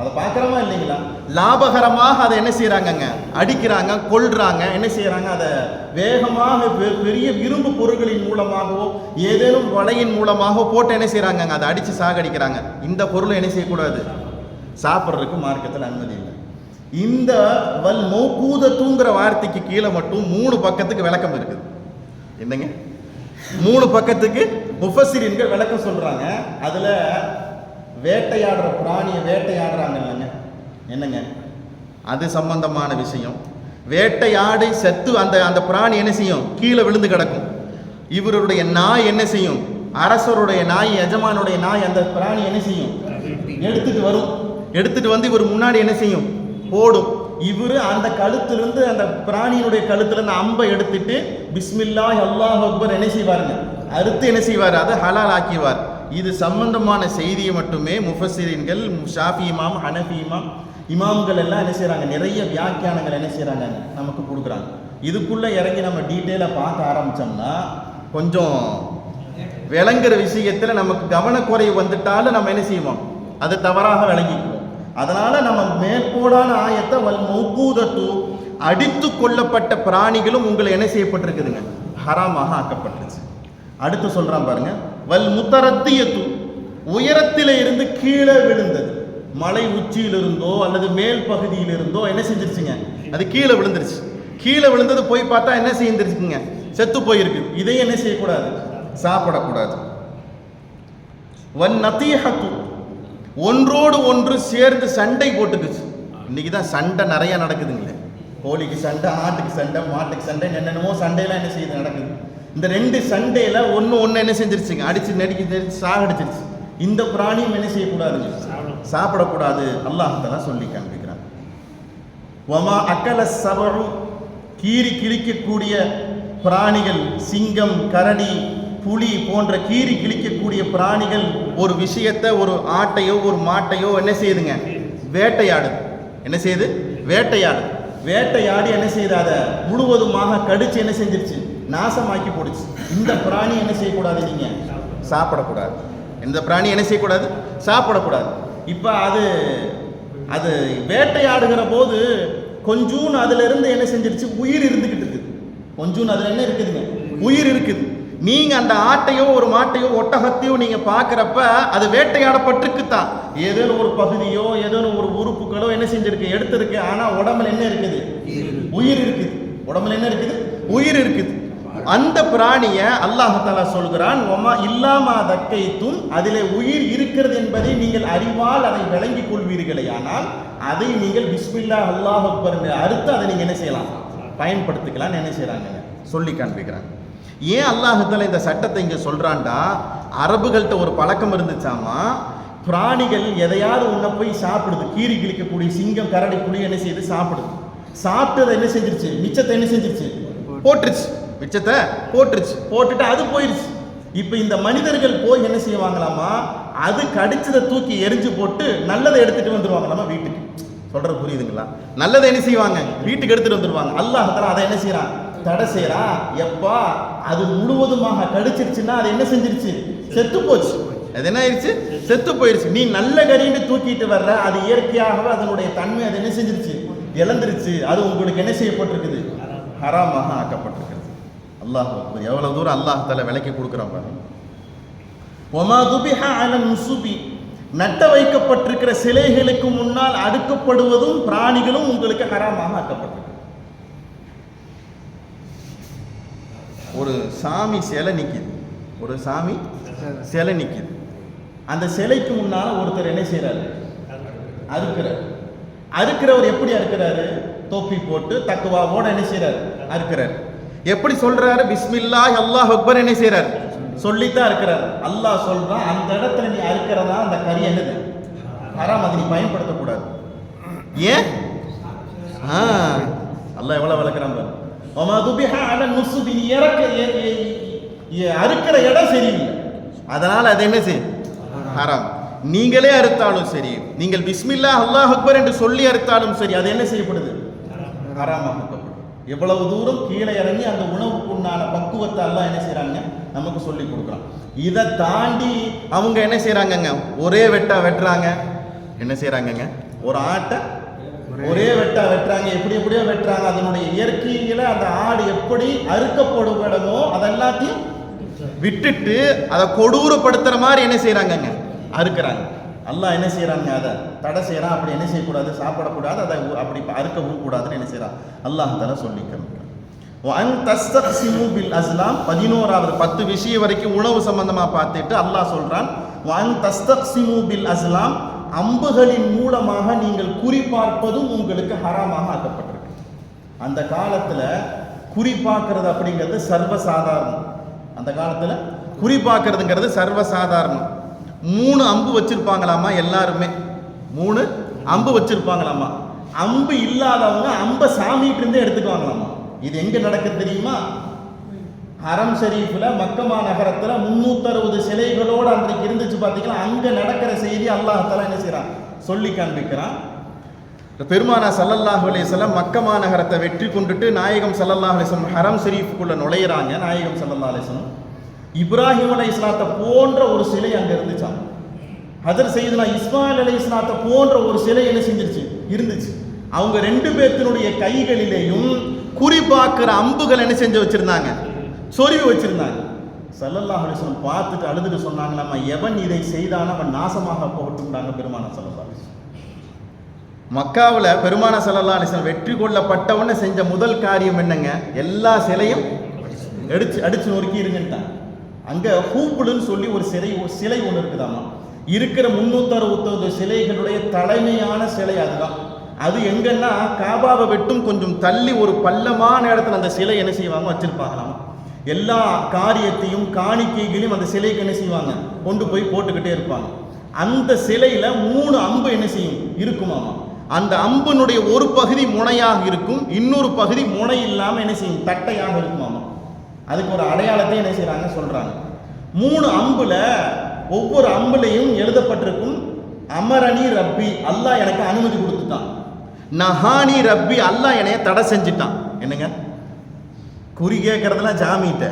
Speaker 1: அதை பார்க்குறோமா இல்லைங்களா, லாபகரமாக அதை என்ன செய்யறாங்க, அடிக்கிறாங்க, கொல்றாங்க. என்ன செய்யறாங்க, அதை வேகமாக பெரிய இரும்பு பொருட்களின் மூலமாகவோ ஏதேனும் வலையின் மூலமாகவோ போட்டு என்ன செய்யறாங்க, அதை அடிச்சு சாகடிக்கிறாங்க. இந்த பொருளை என்ன செய்யக்கூடாது, சாப்பிட்றதுக்கு மார்க்கத்தில் அனுமதி இல்லை. இந்த வல் மௌகூதத்துங்கிற வார்த்தைக்கு கீழே மட்டும் 3 பக்கத்துக்கு விளக்கம் இருக்குது. என்னங்க 3 பக்கத்துக்கு முஃபஸ்ஸிரீன்கள் விளக்கம் சொல்றாங்க. அதுல வேட்டையாடுற பிராணியை வேட்டையாடுறாங்க இல்லைங்க, என்னங்க அது சம்பந்தமான விஷயம். வேட்டையாடி செத்து அந்த பிராணி என்ன செய்யும், கீழே விழுந்து கிடக்கும். இவருடைய நாய் என்ன செய்யும், அரசருடைய நாய், எஜமானுடைய நாய் அந்த பிராணி என்ன செய்யும், எடுத்துட்டு வரும். எடுத்துட்டு வந்து இவர் முன்னாடி என்ன செய்யும், போடும். இவரு அந்த கழுத்திலிருந்து, அந்த பிராணியினுடைய கழுத்திலிருந்து அம்பை எடுத்துட்டு பிஸ்மில்லாஹ் அல்லாஹ் அக்பர் என்ன செய்வாருங்க, அறுத்து என்ன செய்வார், அதை ஹலால் ஆக்கிவார். இது சம்பந்தமான செய்தியை மட்டுமே முஃபஸ்ஸிரீன்கள், ஷாஃபி இமாம், ஹனஃபி இமாம்கள் எல்லாம் என்ன செய்யறாங்க, நிறைய வியாக்கியானங்கள் என்ன செய்யறாங்க நமக்கு கொடுக்குறாங்க. இதுக்குள்ள இறங்கி நம்ம டீட்டெயிலாக பார்க்க ஆரம்பிச்சோம்னா கொஞ்சம் விளங்குற விஷயத்துல நமக்கு கவனக்குறைவு வந்துட்டாலும் நம்ம என்ன செய்வோம், அதை தவறாக விளங்கிக்குவோம். அதனால நம்ம மேற்கோடான ஆயத்தை வல் மௌகூதத்து, அடித்து கொல்லப்பட்ட பிராணிகளும் உங்களை என்ன செய்யப்பட்டிருக்குதுங்க, ஹராமாக ஆக்கப்பட்டுருச்சு. அடுத்து சொல்றான் பாருங்க, வல் முத்தரத்தியத்து, உயரத்தில இருந்து கீழே விழுந்தது. மலை உச்சியிலிருந்தோ அல்லது மேல் பகுதியிலிருந்தோ என்ன செஞ்சிருச்சுங்க, அது கீழே விழுந்துருச்சு. கீழே விழுந்தது போய் பார்த்தா என்ன செய்திருக்குங்க, செத்து போயிருக்கு. இதையும் என்ன செய்யக்கூடாது, சாப்பிடக்கூடாது. வன் நதீஹத்து, ஒன்றோடு ஒன்று சேர்ந்து சண்டை போட்டுக்குச்சு. இன்னைக்கு தான் சண்டை நிறைய நடக்குதுங்களே, கோழிக்கு சண்டை, ஆட்டுக்கு சண்டை, மாட்டுக்கு சண்டை, என்னென்னமோ சண்டையெல்லாம் என்ன செய்யுது நடக்குது. இந்த 2 சண்டையில ஒன்று என்ன செஞ்சிருச்சுங்க, அடிச்சு நடிச்சு சாகடிச்சிருச்சு. இந்த பிராணியும் என்ன செய்யக்கூடாதுங்க, சாப்பிடக்கூடாது. அல்லாஹ் தஆலா சொல்லி காண்பிக்கிறான். வமா அக்கல சபரு, கீறி கிழிக்கக்கூடிய பிராணிகள், சிங்கம், கரடி, புலி போன்ற கீறி கிழிக்கக்கூடிய பிராணிகள் ஒரு விஷயத்தை, ஒரு ஆட்டையோ ஒரு மாட்டையோ என்ன செய்யுதுங்க, வேட்டையாடுது. என்ன செய்யுது, வேட்டையாடுது. வேட்டையாடி என்ன செய்யுது, அதை முழுவதுமாக கடிச்சு என்ன செஞ்சிருச்சு, நாசமாக்கி போடுச்சு. இந்த பிராணி என்ன செய்யக்கூடாது, நீங்க சாப்பிடக்கூடாது. இந்த பிராணி என்ன செய்யக்கூடாது, சாப்பிடக்கூடாது. இப்போ அது வேட்டையாடுகிற போது கொஞ்சம் அதுல இருந்து என்ன செஞ்சிருச்சு, உயிர் இருந்துகிட்டு இருக்குது. கொஞ்சம் அதுல என்ன இருக்குதுங்க, உயிர் இருக்குது. நீங்க அந்த ஆட்டையோ ஒரு மாட்டையோ ஒட்டகத்தையோ நீங்க பாக்குறப்ப அது வேட்டையாடப்பட்டிருக்குத்தான். ஏதேனும் ஒரு பகுதியோ ஏதேனும் ஒரு உறுப்புகளோ என்ன செஞ்சிருக்கு, எடுத்திருக்கு. ஆனா உடம்புல என்ன இருக்குது, உயிர் இருக்குது. உடம்புல என்ன இருக்குது, உயிர் இருக்குது. அந்த பிராணிய அல்லாஹ் தஆலா சொல்கிறான், ஒமா இல்லாமா தக்கைத்தும், அதிலே உயிர் இருக்கிறது என்பதை நீங்கள் அறிவால் அதை விளங்கிக் கொள்வீர்களே, ஆனால் அதை நீங்கள் பிஸ்மில்லாஹ் அல்லாஹ் அக்பர் அறுத்து அதை நீங்க என்ன செய்யலாம், பயன்படுத்திக்கலாம். என்ன செய்யறாங்க சொல்லி காண்பிக்கிறாங்க. ஏன் அல்லாஹ்தால இந்த சட்டத்தை இங்கே சொல்கிறான்டா, அரபுகள்கிட்ட ஒரு பழக்கம் இருந்துச்சாமா, பிராணிகள் எதையாவது ஒன்றை போய் சாப்பிடுது, கீறி கிழிக்கக்கூடிய சிங்கம் கரடி புலி என்ன செய்யுது, சாப்பிடுது. சாப்பிட்டதை என்ன செஞ்சிருச்சு, மிச்சத்தை என்ன செஞ்சிருச்சு, போட்டுருச்சு, மிச்சத்தை போட்டுருச்சு, போட்டுட்டு அது போயிடுச்சு. இப்போ இந்த மனிதர்கள் போய் என்ன செய்வாங்களாமா, அது கடிச்சதை தூக்கி எரிஞ்சு போட்டு நல்லதை எடுத்துட்டு வந்துருவாங்களாமா வீட்டுக்கு. சொல்றது புரியுதுங்களா? நல்லதை என்ன செய்வாங்க, வீட்டுக்கு எடுத்துட்டு வந்துருவாங்க. அல்லாஹ் தஆலா அதை என்ன செய்யறான், தடை செய்யறான். எப்பா அது முழுவதுமாக கடிச்சிருச்சுன்னா அது என்ன செஞ்சிருச்சு, செத்து போச்சு. அது என்ன ஆயிடுச்சு, செத்து போயிடுச்சு. நீ நல்ல கறின்னு தூக்கிட்டு வர்ற, அது இயற்கையாகவே அதனுடைய தன்மை அது என்ன செஞ்சிருச்சு, இழந்துருச்சு. அது உங்களுக்கு என்ன செய்யப்பட்டிருக்குது, ஹராமாக ஆக்கப்பட்டிருக்கிறது. அல்லாஹ் எவ்வளவு தூரம் அல்லாஹ் தஆலா விலைக்கு கொடுக்குறான் பாருங்க. ஒமா துபிஹ அலன் நுசுபி, நட்ட வைக்கப்பட்டிருக்கிற சிலைகளுக்கு முன்னால் அடுக்கப்படுவதும் பிராணிகளும் உங்களுக்கு ஹராமாக ஆக்கப்பட்டிருக்கு. ஒரு சாமி சிலை நிக்குது, ஒரு சாமி சிலை நிக்குது. அந்த சிலைக்கு முன்னால ஒருத்தர் என்ன செய்யறாரு, அறுக்கிறார். அறுக்கிறவர் எப்படி அறுக்கிறாரு, தொப்பி போட்டு தக்குவாவோட என்ன செய்யறாரு, அறுக்கிறார். எப்படி சொல்றாரு, பிஸ்மில்லாஹ் அல்லாஹ் அக்பர் என்ன செய்யறாரு, சொல்லித்தான் இருக்கிறார். அல்லாஹ் சொல்றான், அந்த இடத்துல நீ அறுக்கிறதா அந்த கறி என்னது, ஹராம், அது நீ பயன்படுத்தக்கூடாது. ஏன்? அல்லாஹ் எவ்வளவு விளக்குறான் பாரு. ஒமா துபிஹ அலன் நுசுபி, நீ அறுக்கிற இடம் சரியில்லை, அதனால அது என்ன செய்யும், ஹராம். நீங்களே அறுத்தாலும் சரி, நீங்கள் பிஸ்மில்லாஹ் அல்லாஹ் அக்பர் என்று சொல்லி அறுத்தாலும் சரி, அது என்ன செய்யப்படுது, ஹராமாக்கப்படும். எவ்வளவு தூரம் கீழே இறங்கி அந்த உணவுக்கு உண்டான பக்குவத்தை எல்லாம் என்ன செய்யறாங்க, நமக்கு சொல்லி கொடுக்குறான். இதை தாண்டி அவங்க என்ன செய்யறாங்கங்க, ஒரே வெட்டா வெட்டுறாங்க. என்ன செய்யறாங்கங்க, ஒரு ஆட்டை ஒரே வெட்டா வெட்டுறாங்க. எப்படி எப்படியோ வெட்டுறாங்க. அதனுடைய இயற்கையில அந்த ஆடு எப்படி அறுக்கப்படுமோ அதெல்லாத்தையும் விட்டுட்டு அதை கொடூரப்படுத்துற மாதிரி என்ன செய்யறாங்கங்க, அறுக்கிறாங்க. அல்லாஹ் என்ன செய்யறாங்க, அதை தடை செய்யறான். அப்படி என்ன செய்யக்கூடாது, சாப்பிடக்கூடாது, அதை அப்படி அறுக்கவும் கூடாதுன்னு என்ன செய்யறான், அல்லாஹ் தஆலா சொல்லி காமிக்கிறான். வஅன் தஸ்தக்ஸிமு பில் அஸ்லாம், 11வது 10 விஷயம் வரைக்கும் உணவு சம்பந்தமா பார்த்துட்டு அல்லாஹ் சொல்றான், வஅன் தஸ்தக்ஸிமு பில் அஸ்லாம், அம்புகளின் மூலமாக நீங்கள் குறிப்பார்ப்பதும் உங்களுக்கு ஹராமாக ஆக்கப்பட்டிருக்கு. அந்த காலத்துல குறிப்பாக்குறது அப்படிங்கிறது சர்வசாதாரணம். அந்த காலத்துல குறிப்பாக்குறதுங்கிறது சர்வசாதாரணம். 3 அம்பு வச்சிருப்பாங்களாமா, எல்லாருமே 3 அம்பு வச்சிருப்பாங்களாமா. அம்பு இல்லாதவங்க அம்பை சாமிட்டு இருந்தே எடுத்துக்குவாங்களாமா. இது எங்க நடக்குது தெரியுமா, ஹரம் ஷரீஃப்ல மக்கமா நகரத்துல 360 சிலைகளோடு அன்றைக்கு இருந்துச்சு. பார்த்தீங்கன்னா அங்க நடக்கிற செய்தி அல்லாஹ் தஆலா என்ன செய்யறான், சொல்லி காண்பிக்கிறான். பெருமானா ஸல்லல்லாஹு அலைஹி வஸல்லம் மக்கமா நகரத்தை வெற்றி கொண்டுட்டு நாயகம் ஸல்லல்லாஹு அலைஹி வஸல்லம் ஹரம் ஷரீஃபுக்குள்ள நுழையிறாங்க. நாயகம் ஸல்லல்லாஹு அலைஹி வஸல்லம் இப்ராஹிம் அலைஹிஸ்ஸலாத்தை போன்ற ஒரு சிலை அங்க இருந்துச்சாம். ஹஜ்ரத் சையதுனா இஸ்மாயில் அலைஹிஸ்ஸலாத்தை போன்ற ஒரு சிலை என்ன செஞ்சிருச்சு, இருந்துச்சு. அவங்க 2 பேர்த்தினுடைய கைகளிலேயும் குறிப்பாக்குற அம்புகள் என்ன செஞ்சு வச்சிருந்தாங்க, சொருவி வச்சிருந்தாங்க. ஸல்லல்லாஹு அலைஹி வஸல்லம் பார்த்துட்டு அழுதுட்டு சொன்னாங்களாமா, எவன் இதை செய்தான் அவன் நாசமாக போகட்டும்டாங்க பெருமானா ஸல்லல்லாஹு அலைஹி வஸல்லம். மக்காவில் பெருமானா ஸல்லல்லாஹு அலைஹி வஸல்லம் வெற்றி கொள்ளப்பட்டவன செஞ்ச முதல் காரியம் என்னங்க, எல்லா சிலையும் அடிச்சு நொறுக்கி இருங்கன்ட்டாங்க. அங்க ஹூப்புலுன்னு சொல்லி ஒரு சிலை ஒன்று இருக்குதாமா. இருக்கிற 360 சிலைகளுடைய தலைமையான சிலை அதுதான். அது எங்கன்னா காபாவை வெட்டும் கொஞ்சம் தள்ளி ஒரு பள்ளமான இடத்துல அந்த சிலை என்ன செய்வாங்க, வச்சிருப்பாங்களாமா. எல்லா காரியத்தையும் காணிக்கைகளையும் அந்த சிலைக்கு என்ன செய்வாங்க, கொண்டு போய் போட்டுக்கிட்டே இருப்பாங்க. அந்த சிலையில 3 அம்பு என்ன செய்யும், இருக்குமாமா. அந்த அம்பினுடைய ஒரு பகுதி முனையாக இருக்கும், இன்னொரு பகுதி முனை இல்லாம என்ன செய்யும், தட்டையாக இருக்குமாமா. அதுக்கு ஒரு அடையாளத்தை என்ன செய்யறாங்க, சொல்றாங்க. 3 அம்புல ஒவ்வொரு அம்புலையும் எழுதப்பட்டிருக்கும், அமரணி ரப்பி, அல்லாஹ் எனக்கு அனுமதி கொடுத்துட்டான். நஹானி ரப்பி, அல்லாஹ் என்னைய தடை செஞ்சுட்டான். என்னங்க, குறி கேட்கறதுலாம் ஜாமிட்ட,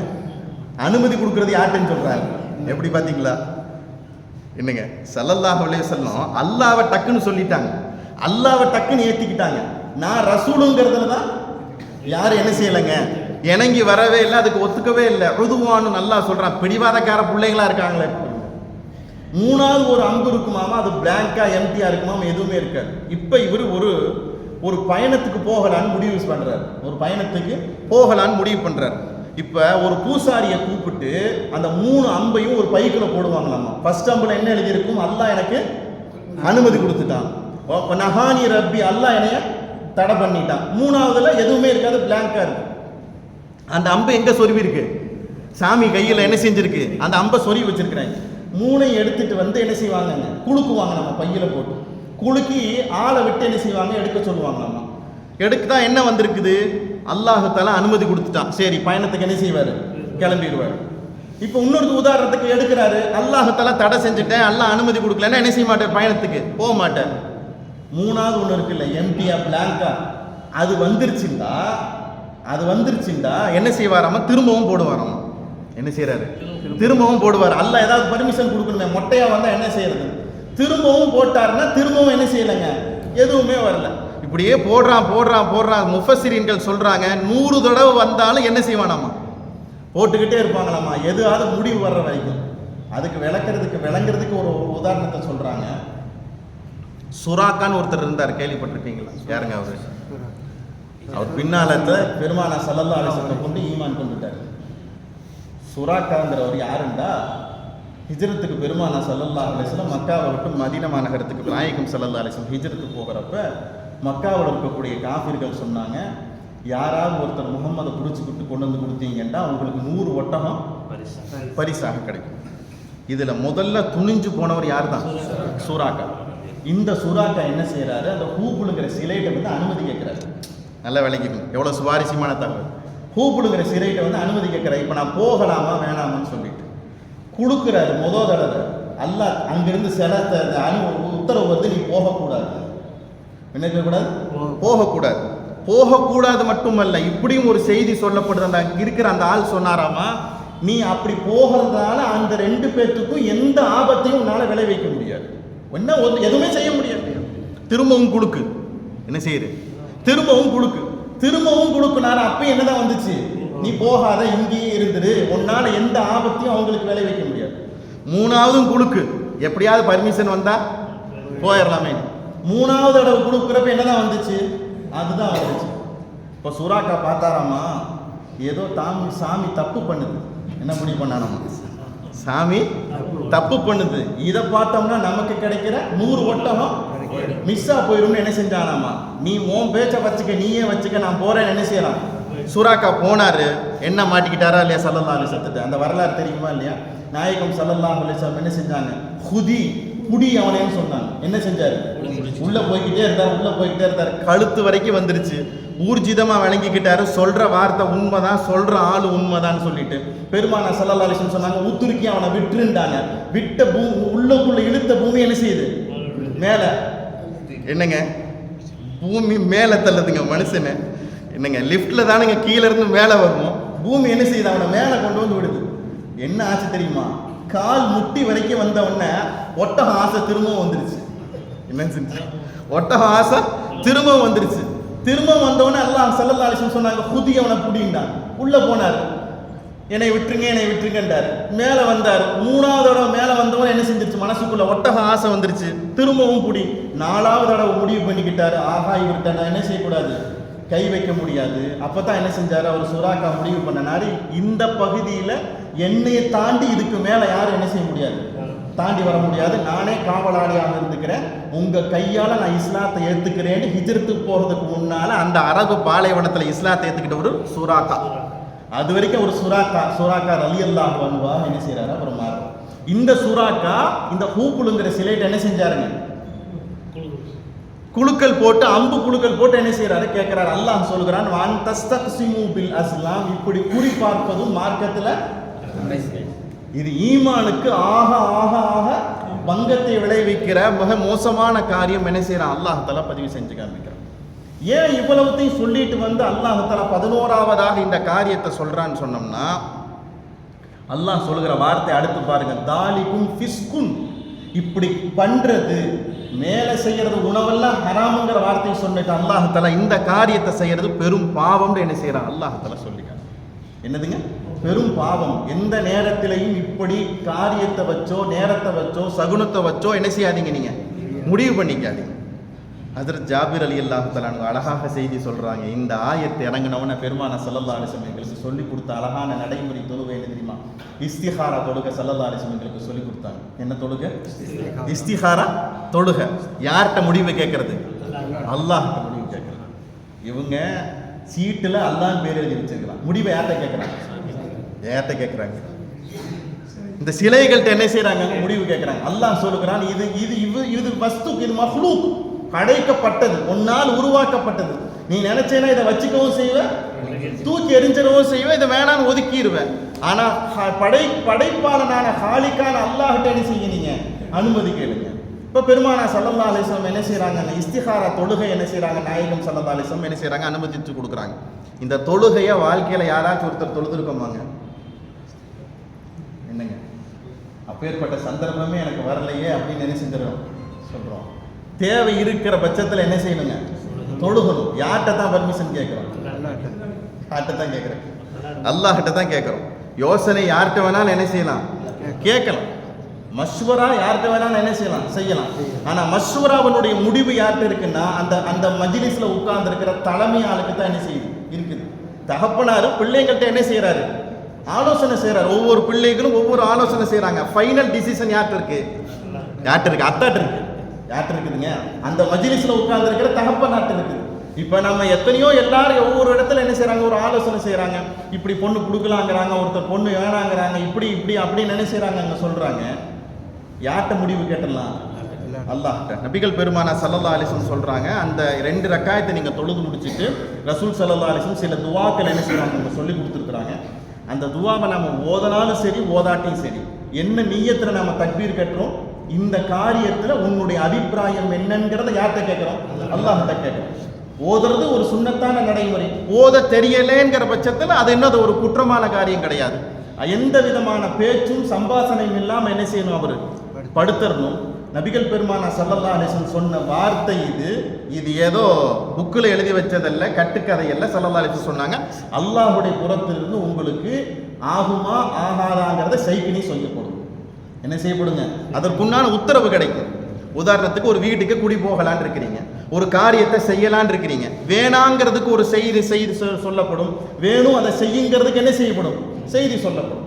Speaker 1: அனுமதி கொடுக்கறது யார்ட்டுன்னு சொல்றாங்க. எப்படி பாத்தீங்களா? என்னங்க, ஸல்லல்லாஹு அலைஹி வஸல்லம் அல்லாஹ்வை டக்குன்னு சொல்லிட்டாங்க, அல்லாஹ்வை டக்குன்னு ஏத்திக்கிட்டாங்க. நான் ரசூலுங்கிறதுல தான் யாரும் என்ன செய்யலைங்க, இணங்கி வரவே இல்லை, அதுக்கு ஒத்துக்கவே இல்லை. ருதுவான்னு நல்லா சொல்றான், பிடிவாதக்கார பிள்ளைங்களா இருக்காங்களே. 3வது ஒரு அம்பு இருக்குமாமா, அது பிளாங்கா எம்டியா இருக்குமாமா, எதுவுமே இருக்காது. இப்ப இவர் ஒரு பயணத்துக்கு போகலான்னு முடிவு பண்றாரு, ஒரு பயணத்துக்கு போகலான்னு முடிவு பண்றாரு. இப்ப ஒரு பூசாரியை கூப்பிட்டு அந்த 3 அம்பையும் ஒரு பைக்குல போடுவாங்களாமா. ஃபர்ஸ்ட் அம்புல என்ன எழுதி இருக்கும், அல்லாஹ் எனக்கு அனுமதி கொடுத்துட்டான். நஹானி ரப்பி, அல்லாஹ் என்னைய தடை பண்ணிட்டான். 3வதுல எதுவுமே இருக்காது, பிளாங்கா இருக்கு. அந்த அம்பு எங்க சொருவி இருக்கு, சாமி கையில் என்ன செஞ்சிருக்கு, அந்த அம்பை சொறி வச்சிருக்கிறாங்க. 3 எடுத்துட்டு வந்து என்ன செய்வாங்க, குலுக்குவாங்க. நம்ம பையில போட்டு குலுக்கி ஆளை விட்டு என்ன செய்வாங்க, எடுக்க சொல்லுவாங்க. நம்ம எடுக்கதான் என்ன வந்திருக்குது, அல்லாஹ் தஆலா அனுமதி கொடுத்துட்டான். சரி, பயணத்துக்கு என்ன செய்வார், கிளம்பிடுவார். இப்போ இன்னொரு உதாரணத்துக்கு எடுக்கிறாரு, அல்லாஹ் தஆலா தடை செஞ்சுட்டேன், அல்லாஹ் அனுமதி கொடுக்கலன்னா என்ன செய்ய மாட்டார், பயணத்துக்கு போக மாட்டார். 3வது ஒன்று இருக்குல்ல, எம்டியா பிளாங்கா, அது வந்துருச்சுண்டா என்ன செய்வாராமா, திரும்பவும் போடுவாராமா. என்ன செய்யறாரு, திரும்பவும் போடுவார். அல்லாஹ் ஏதாவது பர்மிஷன் கொடுக்கணுமே, மொட்டையா வந்தா என்ன செய்யறது, திரும்பவும் போட்டாருன்னா திரும்பவும் என்ன செய்யலைங்க, எதுவுமே வரல. இப்படியே போடுறான். முஃபஸ்ஸிரீன்கள் சொல்றாங்க 100 தடவை வந்தாலும் என்ன செய்வானாமா, போட்டுக்கிட்டே இருப்பாங்களாமா, எதுவாவது முடிவு வர்ற வரைக்கும். அதுக்கு விளங்குறதுக்கு ஒரு உதாரணத்தை சொல்றாங்க. சுராக்கான்னு ஒருத்தர் இருந்தார், கேள்விப்பட்டிருக்கீங்களா? யாருங்க அவரு? அவர் பின்னாலத்தை பெருமானா ஸல்லல்லாஹு அலைஹி வஸல்லம் கொண்டு ஈமான் கொண்டுட்டார். சுராக்காங்கிறவர் யாருண்டா, ஹிஜ்ரத்துக்கு பெருமானா ஸல்லல்லாஹு அலைஹி வஸல்லம் மக்காவை விட்டு மதீனா மாநகரத்துக்கு நாயகம் ஸல்லல்லாஹு அலைஹி வஸல்லம் ஹிஜ்ரத்து போகிறப்ப மக்காவில் இருக்கக்கூடிய காஃபிர்கள் சொன்னாங்க, யாராவது ஒருத்தர் முகம்மதை பிடிச்சிக்கிட்டு கொண்டு வந்து கொடுத்தீங்கன்னா உங்களுக்கு 100 ஒட்டகம் பரிசாக கிடைக்கும். இதுல முதல்ல துணிஞ்சு போனவர் யார் தான், சூராக்கா. இந்த சூராக்கா என்ன செய்யறாரு, அந்த ஹூபுலுங்கிற சிலையிட்ட வந்து அனுமதி கேட்கிறாரு. நல்லா விளங்கிக்கணும், எவ்வளவு சுவாரஸ்யமான தகவல். ஹூபுலுங்கிற சிலையிட்ட வந்து அனுமதி கேட்கிறாரு. இப்ப நான் போகலாமா வேணாமான்னு சொல்லிட்டு கொடுக்குறாரு. முதல் தடவை அல்லாஹ் அங்கிருந்து சிலத்தை உத்தரவு வந்து நீ போகக்கூடாது, என்ன கூடாது, போகக்கூடாது மட்டுமல்ல, இப்படியும் ஒரு செய்தி சொல்லப்படுது. அந்த இருக்கிற அந்த ஆள் சொன்னாராமா, நீ அப்படி போகிறதுனால அந்த 2 பேர்த்துக்கும் எந்த ஆபத்தையும் உன்னால விளைவிக்க முடியாது, என்ன எதுவுமே செய்ய முடியாது. திரும்பவும் கொடுக்கு, என்ன செய்யுது, திரும்பவும் கொடுக்குனால அப்ப என்னதான் வந்துச்சு, நீ போகாத, இங்கேயே இருந்துரு, உன்னால எந்த ஆபத்தையும் அவங்களுக்கு விளைவிக்க முடியாது. 3வதும் கொடுக்கு, எப்படியாவது பர்மிஷன் வந்தா போயிடலாமே. 3வது தடவை கொடுக்குறப்ப என்னதான் வந்துச்சு, அதுதான் வந்துச்சு. இப்போ சுராக்கா பார்த்தாராமா, ஏதோ சாமி தப்பு பண்ணுது. என்ன முடிவு பண்ணாராமா, சாமி தப்பு பண்ணுது, இதை பார்த்தோம்னா நமக்கு கிடைக்கிற 100 ஒட்டகம் மிஸ்ஸா போயிடும்னு என்ன செஞ்சானாமா, நீ உன் பேச்சை நீயே வச்சுக்க, நான் போறேன்னு என்ன செய்யலாம். சுராக்கா போனாரு, என்ன மாட்டிக்கிட்டாரா இல்லையா ஸல்லல்லாஹு அலைஹி வஸல்லம். அந்த வரலாறு தெரியுமா இல்லையா? நாயகம் ஸல்லல்லாஹு அலைஹி வஸல்லம் என்ன செஞ்சாங்க, குதி புடி அவனேன்னு சொன்னாங்க. என்ன செஞ்சாரு, உள்ள போய்கிட்டே இருந்தார். கழுத்து வரைக்கும் வந்துருச்சு. ஊர்ஜிதமா விளங்கிக்கிட்டாரு, சொல்ற வார்த்தை உண்மைதான், சொல்ற ஆளு உண்மைதான் சொல்லிட்டு பெருமானா ஸல்லல்லாஹு அலைஹி வஸல்லம் சொன்னாங்க, உத்துருக்கி அவனை விட்டுருந்தாங்க. விட்ட உள்ளக்குள்ள இழுத்த பூமி என்ன செய்யுது, மேல என்னங்க, பூமி மேல தள்ளுதுங்க மனுஷனை. என்னங்க, லிப்ட்ல தானுங்க கீழே இருந்து மேல வரணும், பூமி என்ன செய்யுது, அவனை மேல கொண்டு வந்து விடுது. என்ன ஆச்சு தெரியுமா, கால் முட்டி வரைக்கும் வந்த உடனே ஒட்டக ஆசை திரும்பவும் வந்துருச்சு. என்ன செஞ்சு, ஒட்டக ஆசை திரும்பவும் வந்துருச்சு. திரும்பவும் வந்தவொடனே அல்லாஹ் ஸல்லல்லாஹு அலைஹி வஸல்லம் சொன்னாங்க, குதி அவனை புடிண்டான். உள்ள போனார், என்னை விட்டுருங்கன்றார். மேல வந்தார். 3வது தடவை மேல வந்தவன் என்ன செஞ்சிருச்சு, மனசுக்குள்ள ஒட்டக ஆசை வந்துருச்சு, திரும்பவும் புடி. 4வது தடவை முடிவு பண்ணிக்கிட்டாரு, ஆகா இவர்கிட்ட நான் என்ன செய்யக்கூடாது, கை வைக்க முடியாது. அப்பதான் என்ன செஞ்சாரு, அவர் சுராக்கா முடிவு பண்ணனாரு, இந்த பகுதியில என்னையை தாண்டி இதுக்கு மேல யாரும் என்ன செய்ய முடியாது, தாண்டி வர முடியாது, நானே காவலாளியாக இருந்துக்கிறேன், உங்க கையால நான் இஸ்லாத்தை ஏத்துக்கிறேன்னு ஹிஜ்ரத்துக்கு போறதுக்கு முன்னால அந்த அரபு பாலைவனத்துல இஸ்லாத்தை ஏத்துக்கிட்ட ஒரு சுராக்கா. அது வரைக்கும் ஒரு சுராக்கா ரலியல்லாஹு அன்ஹு என்ன செய்யறாரு, அப்புறம் மாறும். இந்த சுராக்கா இந்த ஹூபுலுங்கிற சிலைட்ட என்ன செஞ்சாருங்க, குழுக்கள் போட்டு, அம்பு குழுக்கள் போட்டு என்ன செய்யறாரு கேட்கிறாரு. அல்லாஹ் சொல்கிறான், வான் தஸ்தக்ஸிமு பில் அஸ்லாம், இப்படி குறி பார்ப்பதும் மார்க்கத்துல இது ஈமானுக்கு ஆக ஆக ஆக பங்கத்தை விளைவிக்கிற மிக மோசமான காரியம். என்ன செய்யறான், அல்லாஹ் தஆலா பதிவு செஞ்சு காமிக்கிறான். ஏன் இவ்வளவுத்தையும் சொல்லிட்டு வந்து அல்லாஹ் தஆலா 11வதாக இந்த காரியத்தை சொல்றான்னு சொன்னோம்னா, அல்லாஹ் சொல்லுகிற வார்த்தை அடுத்து பாருங்க, தாலிக்கும் ஃபிஸ்குன், இப்படி பண்றது மேலே செய்யறது உணவெல்லாம் ஹராமுங்கிற வார்த்தையை சொன்னிட்டு அல்லாஹ் தஆலா இந்த காரியத்தை செய்யறது பெரும் பாவம்னு என்ன செய்யறான், அல்லாஹ் தஆலா சொல்லிக்கிறான். என்னதுங்க, பெரும் பாவம். எந்த நேரத்திலையும் இப்படி காரியத்தை வச்சோ நேரத்தை வச்சோ சகுனத்தை வச்சோ என்ன செய்யாதீங்க, நீங்க முடிவு பண்ணிக்காதீங்க. ஹஜ்ரத் ஜாபிர் ரலியல்லாஹு தஆலா அழகாக செய்தி சொல்றாங்க. இந்த ஆயத்தை இறங்கினவன பெருமானா ஸல்லல்லாஹு அலைஹி வஸல்லம் எங்களுக்கு சொல்லி கொடுத்த அழகான நடைமுறை தொழுகை என்ன தெரியுமா, இஸ்திகாரா தொழுகை. ஸல்லல்லாஹு அலைஹி வஸல்லம் எங்களுக்கு சொல்லி கொடுத்தாங்க. என்ன தொழுகை, இஸ்திகாரா தொழுகை. யார்கிட்ட முடிவு கேட்கறது, அல்லாஹ்கிட்ட முடிவு கேட்கறது. இவங்க சீட்டுல அல்லாஹ் பேர் எழுதி வச்சிருக்கிறான், முடிவை யார்கிட்ட கேட்கறாங்க, ஏத்த கேட்குறாங்க. இந்த சிலைகள்கிட்ட என்ன செய்யறாங்க? முடிவு கேட்கறாங்க. அல்லாஹ் சொல்லுகிறான், இது இது இது இது வஸ்து, இது மஹ்லூக், படைக்கப்பட்டது, ஒன்னால் உருவாக்கப்பட்டது. நீ நினைச்சேன்னா இதை வச்சுக்கவும் செய்வேன், தூக்கி எரிஞ்சிடவும் செய்வேன், இதை வேணான்னு ஒதுக்கிடுவேன். ஆனா படைப்பாளனான ஹாலிக்கான அல்லாஹ்கிட்ட என்ன செய்ய நீங்க அனுமதி கேளுங்க. இப்போ பெருமானா ஸல்லல்லாஹு அலைஹி வஸல்லம் என்ன செய்யறாங்க? இஸ்திகாரா தொழுகை என்ன செய்யறாங்க? நாயகம் ஸல்லல்லாஹு அலைஹி வஸல்லம் என்ன செய்யறாங்க? அனுமதித்து கொடுக்குறாங்க. இந்த தொழுகையை வாழ்க்கையில யாராச்சும் ஒருத்தர் தொழுதுருக்கோமாங்க? என்னங்க, அப்பேற்பட்ட சந்தர்ப்பமே எனக்கு வரலையே அப்படின்னு என்ன செஞ்சிடறோம் சொல்றோம். தேவை இருக்கிற பட்சத்தில் என்ன செய்யணுங்க? தொழுகணும். யார்கிட்ட தான் பர்மிஷன் கேட்கிறோம்? யார்கிட்ட தான் கேட்கிறோம்? அல்லாஹ்கிட்ட தான் கேட்கிறோம். யோசனை யார்கிட்ட வேணாலும் என்ன செய்யலாம்? கேட்கலாம். மஷ்வரா யார்கிட்ட வேணாலும் என்ன செய்யலாம். ஆனா மஷ்வராவனுடைய முடிவு யார்கிட்ட இருக்குன்னா, அந்த அந்த மஜ்லிஸ்ல உட்கார்ந்து இருக்கிற தலைமை ஆளுக்கு தான் என்ன செய்யுது இருக்குது. தகப்பனாரு பிள்ளைங்கள்ட்ட என்ன செய்யறாரு? ஆலோசனை செய்யறாரு. ஒவ்வொரு பிள்ளைகளும் ஒவ்வொரு ஆலோசனை செய்யறாங்க. ஃபைனல் டிசிஷன் யார்கிட்ட இருக்கு? யார்கிட்ட இருக்கு? அத்தாட்ட இருக்கு. யார்கிட்ட இருக்குதுங்க? அந்த மஜ்லிஸ்ல உட்கார்ந்து இருக்கிற தகப்பனாட்ட இருக்குது. இப்ப நம்ம எத்தனையோ எல்லாரும் ஒவ்வொரு இடத்துல என்ன செய்யறாங்க? ஒரு ஆலோசனை செய்யறாங்க. இப்படி பொண்ணு கொடுக்கலாங்கிறாங்க, ஒருத்தர் பொண்ணு வேணாங்கிறாங்க, இப்படி இப்படி அப்படின்னு என்ன செய்யறாங்க சொல்றாங்க. யார்கிட்ட முடிவு கேட்டலாம்? அல்லாஹ்கிட்ட. நபிகள் பெருமானா ஸல்லல்லாஹு அலைஹி வஸல்லம் சொல்றாங்க, அந்த 2 ரக்காயத்தை நீங்க தொழுது முடிச்சிட்டு ரசூல் ஸல்லல்லாஹு அலைஹி வஸல்லம் சில துஆக்கள் என்ன செய்றாங்க சொல்லி கொடுத்துருக்காங்க. அந்த துஆவை நம்ம ஓதனாலும் சரி ஓதாட்டியும் சரி, என்ன நிய்யத்துல நம்ம தக்பீர் கட்டுறோம், இந்த காரியத்துல உன்னுடைய அபிப்பிராயம் என்னங்கிறத யார்கிட்ட கேட்கிறோம்? அல்லாஹ்கிட்ட கேட்கிறோம். ஓதுறது ஒரு சுன்னத்தான நடைமுறை. ஓத தெரியலேங்கிற பட்சத்தில் அது என்னது ஒரு குற்றமான காரியம் கிடையாது. எந்த விதமான பேச்சும் சம்பாசனையும் இல்லாம என்ன செய்யணும்? அவர் படுத்தரணும். நபிகள் பெருமானா ஸல்லல்லாஹு அலைஹி வஸல்லம் சொன்ன வார்த்தை இது ஏதோ புக்கில் எழுதி வச்சதல்ல, கட்டுக்கதை அல்ல. ஸல்லல்லாஹு அலைஹி வஸல்லம் சொன்னாங்க, அல்லாஹ்வுடைய புறத்திலிருந்து உங்களுக்கு ஆகுமா ஆகாதாங்கிறத சைக்கினி சொல்லப்படும். என்ன செய்யப்படுங்க? அதற்குண்டான உத்தரவு கிடைக்கும். உதாரணத்துக்கு ஒரு வீட்டுக்கு குடி போகலான் இருக்கிறீங்க, ஒரு காரியத்தை செய்யலான் இருக்கிறீங்க, வேணாங்கிறதுக்கு ஒரு செய்தி சொல்லப்படும், வேணும் அதை செய்யுங்கிறதுக்கு என்ன செய்யப்படும்? செய்தி சொல்லப்படும்.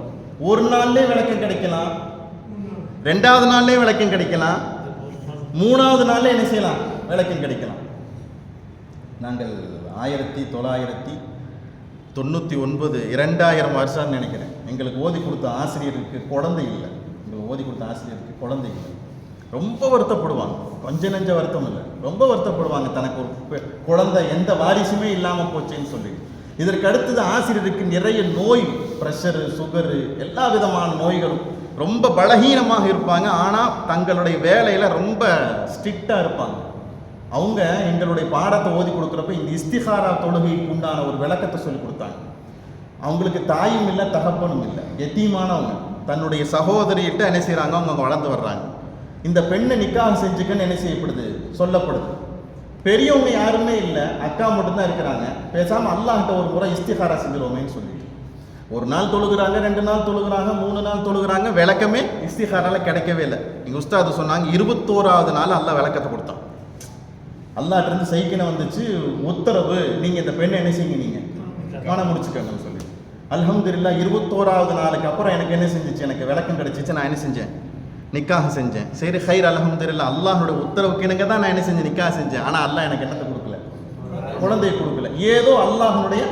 Speaker 1: ஒரு நாள்லயே விளக்கம் கிடைக்கலாம், 2வது நாள்லயே விளக்கம் கிடைக்கலாம், 3வது நாள்ல என்ன செய்யலாம்? விளக்கம் கிடைக்கலாம். நாங்கள் 1999 2000 வருஷம் நினைக்கிறேன், எங்களுக்கு ஓதி கொடுத்த ஆசிரியருக்கு குழந்தை இல்லை. எங்களுக்கு ஓதி கொடுத்த ஆசிரியருக்கு குழந்தை இல்லை. ரொம்ப வருத்தப்படுவாங்க. கொஞ்ச நெஞ்ச வருத்தம் இல்லை, ரொம்ப வருத்தப்படுவாங்க. தனக்கு ஒரு குழந்தை எந்த வாரிசுமே இல்லாமல் போச்சேன்னு சொல்லி. இதற்கு அடுத்தது ஆசிரியருக்கு நிறைய நோய், ப்ரெஷரு, சுகரு, எல்லா விதமான நோய்களும், ரொம்ப பலகீனமாக இருப்பாங்க. ஆனால் தங்களுடைய வேலையில் ரொம்ப ஸ்ட்ரிக்டாக இருப்பாங்க. அவங்க எங்களுடைய பாடத்தை ஓதி கொடுக்குறப்ப இந்த இஸ்திகாரா தொழுகைக்கு உண்டான ஒரு விளக்கத்தை சொல்லி கொடுத்தாங்க. அவங்களுக்கு தாயும் இல்லை, தகப்பனும் இல்லை, எத்தீமானவங்க. தன்னுடைய சகோதரிகிட்ட என்ன செய்கிறாங்க? அவங்க வளர்ந்து வர்றாங்க. இந்த பெண்ணை நிக்காஹ் செஞ்சுக்கன்னு என்ன செய்யப்படுது? சொல்லப்படுது. பெரியவங்க யாருமே இல்லை, அக்கா மட்டும்தான் இருக்கிறாங்க. பேசாமல் அல்லாஹ்கிட்ட ஒரு முறை இஸ்திகாரா செஞ்சிருவோமேன்னு சொல்லிட்டு ஒரு நாள் தொழுகிறாங்க, 2 நாள் தொழுகிறாங்க, 3 நாள் தொழுகிறாங்க. விளக்கமே இஸ்திகாரால கிடைக்கவே இல்லை. எங்கள் உஸ்தாது சொன்னாங்க, 21வது நாள் அல்லாஹ் விளக்கத்தை கொடுத்தான். அல்லாஹ்ட்ட இருந்து சைக்கினை வந்துச்சு, உத்தரவு, நீங்கள் இந்த பெண்ணை என்ன செய்யுங்க, நீங்கள் மனம் முடிச்சுக்கங்கன்னு சொல்லி. அல்ஹம்துலில்லாஹ் 21வது நாளுக்கு அப்புறம் எனக்கு என்ன செஞ்சிச்சு? எனக்கு விளக்கம் கிடைச்சிச்சு. நான் என்ன செஞ்சேன்? நிக்காக செஞ்சேன். சரி, ஹைர், அல்ஹம்துலில்லாஹ். அல்லாஹ்னுடைய உத்தரவுக்கு இணங்க தான் நான் என்ன செஞ்சேன்? நிக்காக செஞ்சேன். ஆனால் அல்லாஹ் எனக்கு என்னத்தை கொடுக்கல? குழந்தையை கொடுக்கல. ஏதோ அல்லாஹ்னுடைய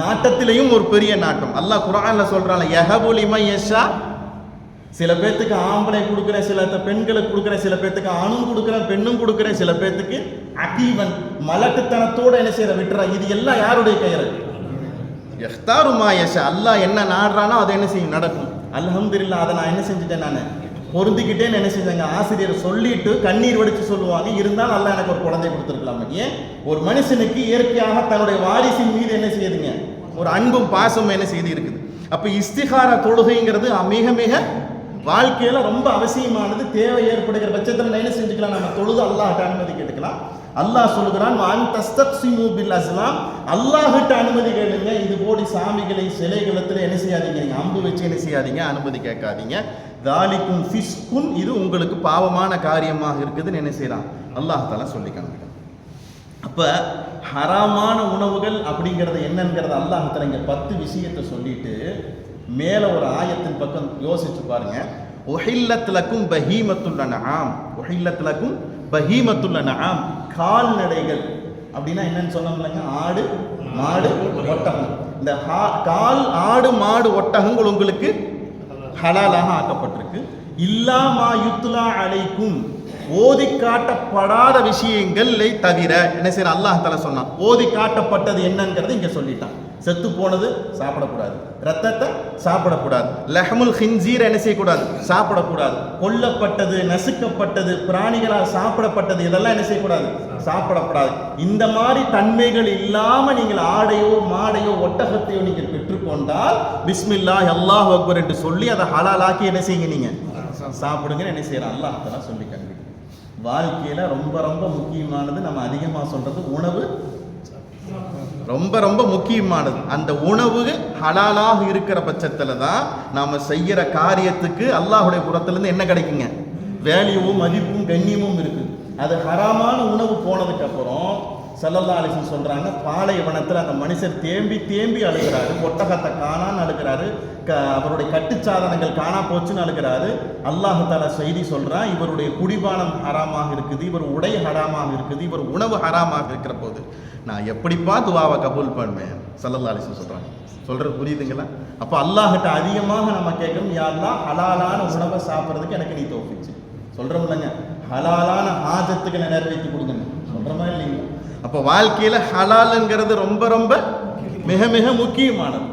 Speaker 1: நாட்டத்திலையும் ஒரு பெரிய நாட்டம். அல்லாஹ் குர்ஆன்ல சொல்றான், யஹபு லிமன் யஷா. சில பேத்துக்கு ஆம்பளை கொடுக்குறேன், சில பெண்களுக்கு கொடுக்குறேன், சில பேத்துக்கு ஆணும் கொடுக்குறேன், பெண்ணும் கொடுக்குறேன், சில பேத்துக்கு அகீவன் மலட்டுத்தனத்தோட என்ன செய்யற விட்டுறா. இது எல்லாம் யாருடைய கையில்? யஹ்தாரு மா யஷா. அல்லாஹ் என்ன நாடுறானோ அதை என்ன செய்யும்? நடக்கும். அல்ஹம்துலில்லாஹ். அதை நான் என்ன செஞ்சுட்டேன்? நான் பொருந்திக்கிட்டேன்னு என்ன செஞ்சாங்க? ஆசிரியர் சொல்லிட்டு கண்ணீர் வடிச்சு சொல்லுவாங்க, இருந்தாலும் அல்லாஹ் எனக்கு ஒரு குழந்தை கொடுத்துருக்கலாம். ஏன்? ஒரு மனுஷனுக்கு இயற்கையாக தன்னுடைய வாரிசின் மீது என்ன செய்யுதுங்க? ஒரு அன்பும் பாசமும் என்ன செய்து இருக்குது. அப்போ இஸ்திகாரா தொழுகைங்கிறது மிக மிக வாழ்க்கையில ரொம்ப அவசியமானது. தேவை ஏற்படுகிற பட்சத்தில் என்ன செஞ்சுக்கலாம்? நம்ம தொழுது அல்லாஹ்கிட்ட அனுமதி கேட்டுக்கலாம். அல்லாஹ் சொல்லுகிறான், அல்லாஹ்கிட்ட அனுமதி கேளுங்க. இது போடி சாமிகளை சிலைகளத்தில் என்ன செய்யாதீங்க? நீங்க அம்பு வச்சு என்ன செய்யாதீங்க? அனுமதி கேட்காதீங்க. தாலிக்கும் ஃபிஸ்குன், இது உங்களுக்கு பாவமான காரியமாக இருக்குதுன்னு என்ன செய்யலாம்? அல்லாஹ் தஆலா சொல்லி காமிக்கிறான். அப்ப ஹராமான உணவுகள் அப்படிங்கிறது என்னங்கிறத அல்லாஹ் தஆலா இங்க 10 விஷயத்தை சொல்லிட்டு மேல ஒரு ஆயத்தின் பக்கம் யோசிச்சு பாருங்க. உஹில்லத் லக்கும் பஹீமத்துல் அன்ஆம். உஹில்லத் லக்கும் பஹீமத்துல் அன்ஆம். கால்நடைகள் அப்படின்னா என்னன்னு சொன்னோம்லங்க? ஆடு, மாடு, ஒட்டகம். இந்த கால் ஆடு மாடு ஒட்டகங்கள் உங்களுக்கு ஹலாலாக ஆக்கப்பட்டிருக்கு. இல்லாமா யுத்லா அலைக்கும், ஓதி காட்டப்படாத விஷயங்களை தவிர என்ன செய்யற அல்லாஹ் தஆலா சொன்னான். ஓதி காட்டப்பட்டது என்னங்கிறது இங்க சொல்லிட்டான். செத்து போனது சாப்பிடக்கூடாது, ரத்தத்தை சாப்பிடக்கூடாது, லஹமுல் ஹின்சீர் என்ன செய்யக்கூடாது, சாப்பிடக்கூடாது, கொல்லப்பட்டது நசுக்கப்பட்டது பிராணிகளால் சாப்பிடப்பட்டது இதெல்லாம் என்ன செய்யக்கூடாது, சாப்பிடக்கூடாது. இந்த மாதிரி தன்மைகள் இல்லாம நீங்கள் ஆடையோ மாடையோ ஒட்டகத்தையோ நீங்கள் பெற்றுக்கொண்டால் பிஸ்மில்லாஹ் அல்லாஹு அக்பர் என்று சொல்லி அதை ஹலாலாக்கி என்ன செய்யுங்க, நீங்க சாப்பிடுங்க. என்ன செய்யற அல்லாஹ் தஆலா சொல்லி காண்பிக்கிறான். வாழ்க்கையில ரொம்ப ரொம்ப முக்கியமானது, நம்ம அதிகமா சொல்றது உணவு ரொம்ப ரொம்ப முக்கியமானது. அந்த உணவு ஹலாலாக இருக்கிற பட்சத்துல தான் நாம செய்யற காரியத்துக்கு அல்லாஹ்வுடைய புறத்திலிருந்து என்ன கிடைக்குங்க, வேல்யூவும் மதிப்பும் கண்ணியமும் இருக்கு. அது ஹராமான உணவு போனதுக்கு அப்புறம் ஸல்லல்லாஹு அலைஹி வஸல்லம் சொல்றாங்க, பாலைவனத்தில் அந்த மனுஷர் தேம்பி தேம்பி அழுகிறாரு, ஒட்டகத்தை காணான்னு அழுகிறாரு, அவருடைய கட்டுச்சாதனங்கள் காணா போச்சுன்னு அழுகிறாரு. அல்லாஹ் தஆலா செய்தி சொல்றான், இவருடைய குடிபானம் ஹராமாக இருக்குது, இவர் உடை ஹராமாக இருக்குது, இவர் உணவு ஹராமாக இருக்கிற போது நான் எப்படிப்பா துவாவை கபூல் பண்ணுவேன். ஸல்லல்லாஹு அலைஹி வஸல்லம் சொல்றாங்க. சொல்றது புரியுதுங்களா? அப்ப அல்லாஹ்கிட்ட அதிகமாக நம்ம கேட்கணும், யா அல்லாஹ் ஹலாலான உணவை சாப்பிட்றதுக்கு எனக்கு நீ தௌஃபீக் செய். சொல்றோம் இல்லைங்க, ஹலாலான ஹாஜத்துக்கு நிறைவேற்றி கொடுங்க சொல்றோமா இல்லைங்க? அப்போ வாழ்க்கையில ஹலாலுங்கிறது ரொம்ப ரொம்ப மிக மிக முக்கியமானது.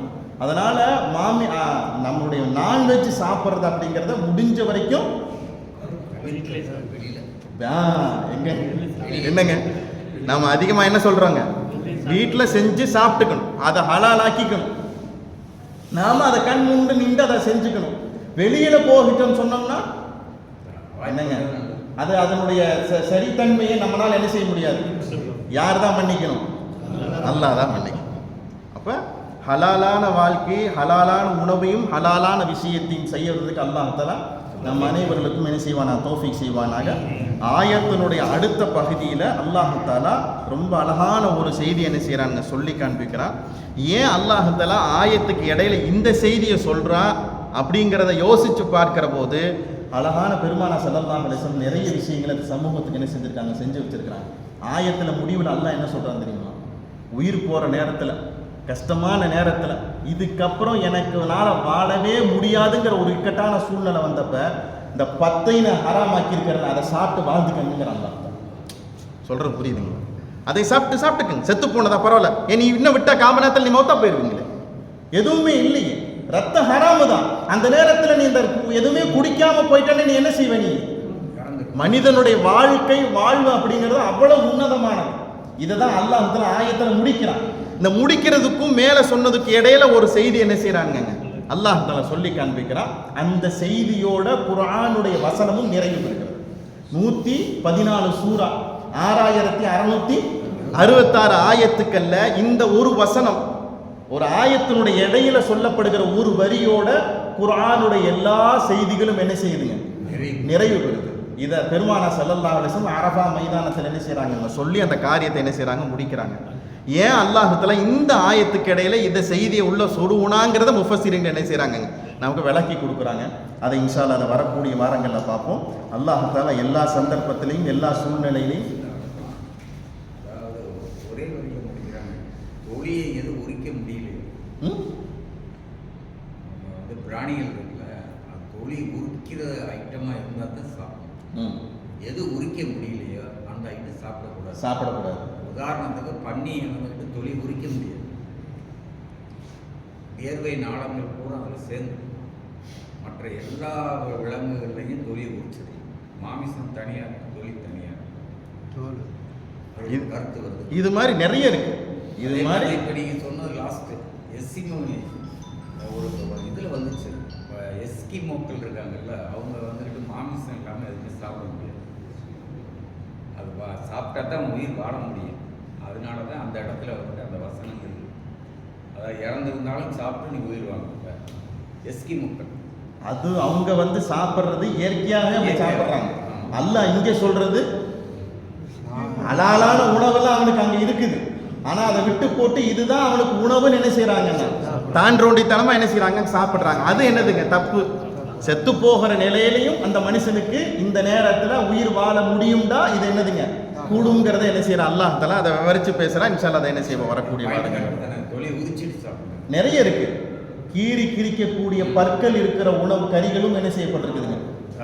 Speaker 1: அதனால நம்மளுடைய நான்வெஜ் சாப்பிட்றது அப்படிங்கிறத முடிஞ்ச வரைக்கும் என்னங்க நம்ம அதிகமா என்ன சொல்றோங்க, வீட்டில் செஞ்சு சாப்பிட்டுக்கணும், அதை ஹலாலாக்கிக்கணும். நாம அதை கண் முண்டு நின்று அதை செஞ்சுக்கணும். வெளியில போகிட்டோம் சொன்னோம்னா என்னங்க, அது அதனுடைய சரித்தன்மையை நம்மளால என்ன செய்ய முடியாது. யார் தான் மன்னிக்கணும், அல்லாஹ் தான் மன்னிக்கணும். அப்ப ஹலாலான வாழ்க்கை, ஹலாலான உணவையும் ஹலாலான விஷயத்தையும் செய்யறதுக்கு அல்லாஹ் தஆலா நம் அனைவர்களுக்கும் என்ன செய்வானா, தௌஃபீக் செய்வானாக. ஆயத்தினுடைய அடுத்த பகுதியில் அல்லாஹ் தஆலா ரொம்ப அழகான ஒரு செய்தி என்ன செய்யறான்னு சொல்லி காண்பிக்கிறான். ஏன் அல்லாஹ் தஆலா ஆயத்துக்கு இடையில இந்த செய்தியை சொல்றா அப்படிங்கிறத யோசிச்சு பார்க்கிற போது அழகான பெருமானா ஸல்லல்லாஹு அலைஹி வஸல்லம் நிறைய விஷயங்களை சமூகத்துக்கு என்ன செஞ்சிருக்காங்க, செஞ்சு வச்சிருக்கிறாங்க. ஆயத்தில் முடிவில் அல்லாஹ் என்ன சொல்றான் தெரியுமா, உயிர் போற நேரத்தில், கஷ்டமான நேரத்தில், இதுக்கப்புறம் எனக்கு வாழவே முடியாதுங்கிற ஒரு இக்கட்டான சூழ்நிலை வந்தப்ப இந்த 10 ஹராமாக்கி இருக்கிறத அதை சாப்பிட்டு வாழ்ந்துக்கங்கிறாங்க. சொல்றது புரியுதுங்க? அதை சாப்பிட்டுக்குங்க, செத்து போனதா பரவாயில்ல, நீ இன்னும் விட்டா காமநேரத்தில் நீ மௌத்தா போயிருவீங்களே, எதுவுமே இல்லையே, ரத்த ஹராமு தான். அந்த நேரத்தில் நீ இந்த எதுவுமே குடிக்காம போயிட்டானே நீ என்ன செய்வ, நீ மனிதனுடைய வாழ்வு அப்படிங்கிறது அவ்வளவு உன்னதமானது. இதை தான் அல்லாஹ் தஆலா ஆயத்தில் முடிக்கிறான். இந்த முடிக்கிறதுக்கும் மேல சொன்னதுக்கு இடையில ஒரு செய்தி என்ன செய்யறாங்க, அல்லாஹ் தஆலா சொல்லி காண்பிக்கிறான். அந்த செய்தியோட குர்ஆனுடைய வசனமும் நிறைவு பெறுகிறது. 114 சூரா, 6666 ஆயத்துக்கல்ல இந்த ஒரு வசனம், ஒரு ஆயத்தினுடைய இடையில சொல்லப்படுகிற ஒரு வரியோட குர்ஆனுடைய எல்லா செய்திகளும் என்ன செய்யுதுங்க, நிறைவு பெறுது. இதை பெருமானா ஸல்லல்லாஹு அலைஹி வஸல்லம் அரஃபா மைதானத்தில் என்ன செய்யறாங்க, சொல்லி அந்த காரியத்தை என்ன செய்யறாங்க, முடிக்கிறாங்க. ஏன் அல்லாஹ் தஆலா இந்த ஆயத்துக்கு இடையில இந்த செய்தியை உள்ள சொருவுனாங்கிறத முஃபஸ்ஸிரீன்கள் என்ன செய்யறாங்க, நமக்கு விளக்கி கொடுக்குறாங்க. அதை இன்ஷா அல்லாஹ் அதை வரக்கூடிய வாரங்களில் பார்ப்போம். அல்லாஹ் தஆலா எல்லா சந்தர்ப்பத்திலையும் எல்லா சூழ்நிலையிலையும்
Speaker 2: ஒரே வரியில முடிக்கிறாங்க. ஒளியை எது உரிக்க முடியல, பிராணிகள் இருக்குல்ல, ஒளி உரிக்கிற ஐட்டமா இருந்தால் தான் சாப்பிடும். எது உரிக்க முடியலையோ அந்த ஐட்டம் சாப்பிடக்கூடாது. உதாரணத்துக்கு பன்னியை வந்துட்டு தொழில் உரிக்க முடியாது, வியர்வை நாளங்கள் பூரா அதில் சேர்ந்து மற்ற எல்லா விலங்குகள்லையும் தொழில் உரிச்சது. மாமிசம் தனியாக, தொழில் தனியாக, கருத்து வருது.
Speaker 1: இது மாதிரி நிறைய இருக்கு. இது மாதிரி
Speaker 2: இப்போ நீங்கள் சொன்னது லாஸ்ட்டு எஸ்கிமோ ஒரு இதில் வந்துச்சு. இப்போ எஸ்கிமோக்கள் இருக்காங்கல்ல, அவங்க வந்துட்டு மாமிசம் இல்லாமல் எதுவுமே சாப்பிட முடியாது. அது சாப்பிட்டா தான் உயிர் வாழ முடியும். அதனால தான் அந்த இடத்துல வந்துட்டு அந்த வசனம் இருக்குது. அதாவது இறந்துருந்தாலும் சாப்பிட்டு நீ உயிர் வாங்க. எஸ்கிமோக்கள்
Speaker 1: அது அவங்க வந்து சாப்பிட்றது இயற்கையாகவே அவங்க சாப்பிட்றாங்க. அல்லாஹ் இங்கே சொல்றது ஹலாலான உணவெல்லாம் அவனுக்கு அங்கே இருக்குது. ஆனால் அதை விட்டு போட்டு இதுதான் அவனுக்கு உணவுன்னு என்ன செய்யறாங்க, தாண்டோண்டித்தனமா என்ன செய்யறாங்க, சாப்பிட்றாங்க. அது என்னதுங்க, தப்பு. செத்து போகிற நிலையிலையும் அந்த மனுஷனுக்கு இந்த நேரத்தில் உயிர் வாழ முடியும்டா, இது என்னதுங்க, கூடுங்கிறத என்ன செய்யற அல்லாஹ் தஆலா அதை விவரிச்சு பேசுறா. இன்ஷா அல்லாஹ் அதை என்ன செய்வோம் வரக்கூடிய வாரங்கள்.
Speaker 2: தொழில் உரிச்சிட்டு சாப்பிடுங்க.
Speaker 1: நிறைய இருக்கு. கீறி கிரிக்கக்கூடிய பற்கள் இருக்கிற உணவு கறிகளும் என்ன செய்யப்பட்டிருக்குதுங்க,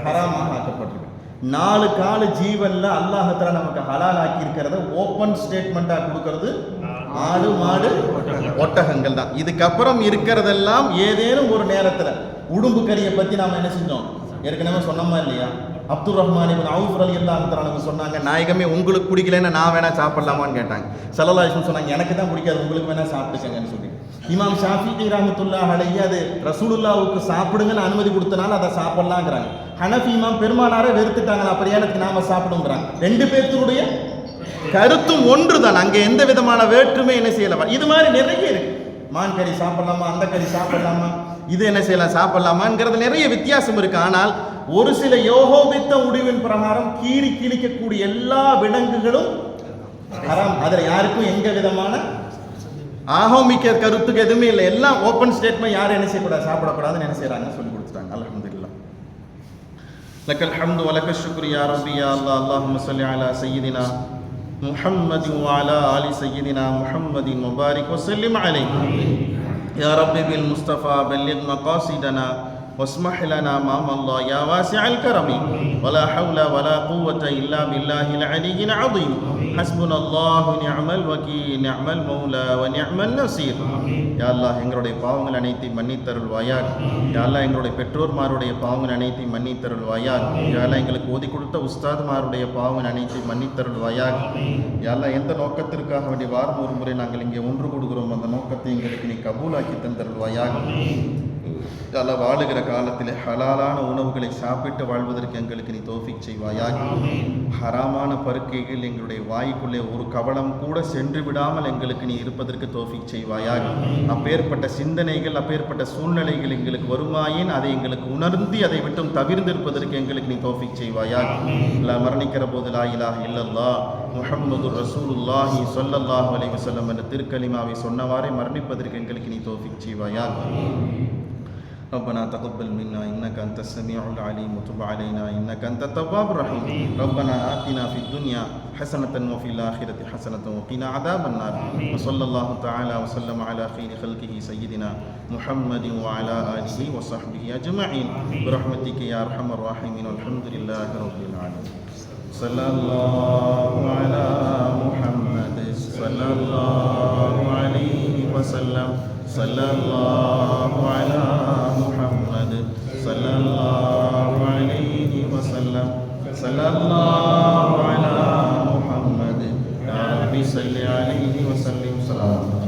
Speaker 1: ஹராமாக ஆக்கப்பட்டிருக்கு. 4 கால ஜீவன்ல அல்லாஹ் நமக்கு ஹலால் ஆக்கி இருக்கிறத ஓப்பன் ஸ்டேட்மெண்டா கொடுக்கிறது ஆடு மாடு ஒட்டகங்கள் தான். இதுக்கப்புறம் இருக்கிறதெல்லாம் ஏதேனும் ஒரு நேரத்துல உடும்பு கறியை பத்தி நாம என்ன செஞ்சோம், ஏற்கனவே சொன்னோமா இல்லையா? அப்துல் ரஹ்மான் இப்னு அவுஃப் ரலியல்லாஹு தஆலா சொன்னாங்க, நாயகமே உங்களுக்கு பிடிக்கலன்னா நான் வேணா சாப்பிடலாமான்னு கேட்டாங்க. ஸல்லல்லாஹு அலைஹி வஸல்லம் சொன்னாங்க, எனக்கு தான் பிடிக்காது, உங்களுக்கு வேணா சாப்பிட்டுக்கங்கன்னு சொல்லி. இமாம் ஷாஃபிஈ ரஹ்மத்துல்லாஹி அலைஹி அது ரசூலுல்லாஹ்வுக்கு சாப்பிடுங்கன்னு அனுமதி கொடுத்தனால அதை சாப்பிடலாங்கிறாங்க. ஹனஃபி இமாம் பெருமானாரை வெறுத்துட்டாங்களா, அப்புறம் எனக்கு நாம சாப்பிடுங்கிறாங்க. 2 பேர்த்துடைய கருத்தும் ஒன்று தான், அங்கே எந்த விதமான வேற்றுமை என்ன செய்யலாம். இது மாதிரி நிறைய இருக்கு. மான் கறி சாப்பிடலாமா, அந்த கறி சாப்பிடலாமா, இது என்ன செய்யலாம் சாப்பிடலாமாங்கிறது நிறைய வித்தியாசம் இருக்கு. ஆனால் ஒரு சில யோகோபித்த முடிவின் பிரகாரம் கீறி கிழிக்கக்கூடிய எல்லா விலங்குகளும் ஹராம். அதில் யாருக்கும் எந்த விதமான ஆகமிக்க கருத்துக்கு எதுவுமே இல்லை. எல்லாம் ஓப்பன் ஸ்டேட்மெண்ட், யாரும் என்ன செய்யக்கூடாது, சாப்பிடக்கூடாதுன்னு என்ன செய்யறாங்க சொல்லி கொடுத்துட்டாங்க. அல்ஹம்துலில்லாஹ். லக்கல் ஹம்து வ லக்கல் ஷுக்ரு யா ரப்பி யா அல்லாஹ். அல்லாஹும்ம ஸல்லி அலா சய்யிதினா முஹம்மதின் வ அலா ஆலி சய்யிதினா முஹம்மதின் முபாரிக் வ ஸல்லிம் அலைஹி யா ரப்பி பில் முஸ்தஃபா பல்லிக் மகாசிதனா واسمح لنا ما مضى يا واسع الكرم ولا حول ولا قوة إلا بالله العلي العظيم حسبنا الله نعم الوكيل نعم المولى ونعم النصير. யா அல்லாஹ் எங்களுடைய பாவங்கள் அனைத்தையும் மன்னித்தருள்வாயாக. யா அல்லாஹ் எங்களுடைய பெற்றோர்மாருடைய பாவங்கள் அனைத்தையும் மன்னித்தருள்வாயாக. யா அல்லாஹ் எங்களுக்கு ஓதி கொடுத்த உஸ்தாதுமாருடைய பாவங்கள் அனைத்தையும் மன்னித்தருள்வாயாக. யா அல்லாஹ் எந்த நோக்கத்திற்காக வேண்டிய வாரம் ஒரு முறை நாங்கள் இங்கே ஒன்று கூடுகிறோம், அந்த நோக்கத்தை எங்களுக்கு நீ கபூலாக்கி தந்தருள்வாயாக. அல்ல வாழுகிற காலத்தில் ஹலாலான உணவுகளை சாப்பிட்டு வாழ்வதற்கு எங்களுக்கு நீ தௌஃபீக் செய்வாயாக. ஹராமான பருக்கைகள் எங்களுடைய வாய்க்குள்ளே ஒரு கவலம் கூட சென்று விடாமல் எங்களுக்கு நீ இருப்பதற்கு தௌஃபீக் செய்வாயாக. அப்பேற்பட்ட சிந்தனைகள், அப்பேற்பட்ட சூழ்நிலைகள் எங்களுக்கு வருமாயின் அதை எங்களுக்கு உணர்ந்து அதை விட்டும் தவிர்ந்திருப்பதற்கு எங்களுக்கு நீ தௌஃபீக் செய்வாயாக. எல்லாம் மரணிக்கிற போது லா இலாஹ இல்லல்லாஹ் முஹம்மது ரசூலுல்லாஹி ஸல்லல்லாஹு அலைஹி வஸல்லம் என்ற திருக்கலிமாவை சொன்னவாறே மரணிப்பதற்கு எங்களுக்கு நீ தௌஃபீக் செய்வாயாக. ربنا تقبل منا إنك أنت السميع العليم وتب علينا إنك أنت التواب الرحيم. ربنا آتنا في الدنيا حسنة وفي الآخرة حسنة وقنا عذاب النار. وصلى الله تعالى وسلم على خير خلقه سيدنا محمد وعلى آله وصحبه أجمعين برحمتك يا أرحم الراحمين والحمد لله رب العالمين. صلى الله على محمد صلى الله عليه وسلم صلى الله على محمد صلى الله عليه وسلم صلى الله على محمد يا رب صل عليه وسلم.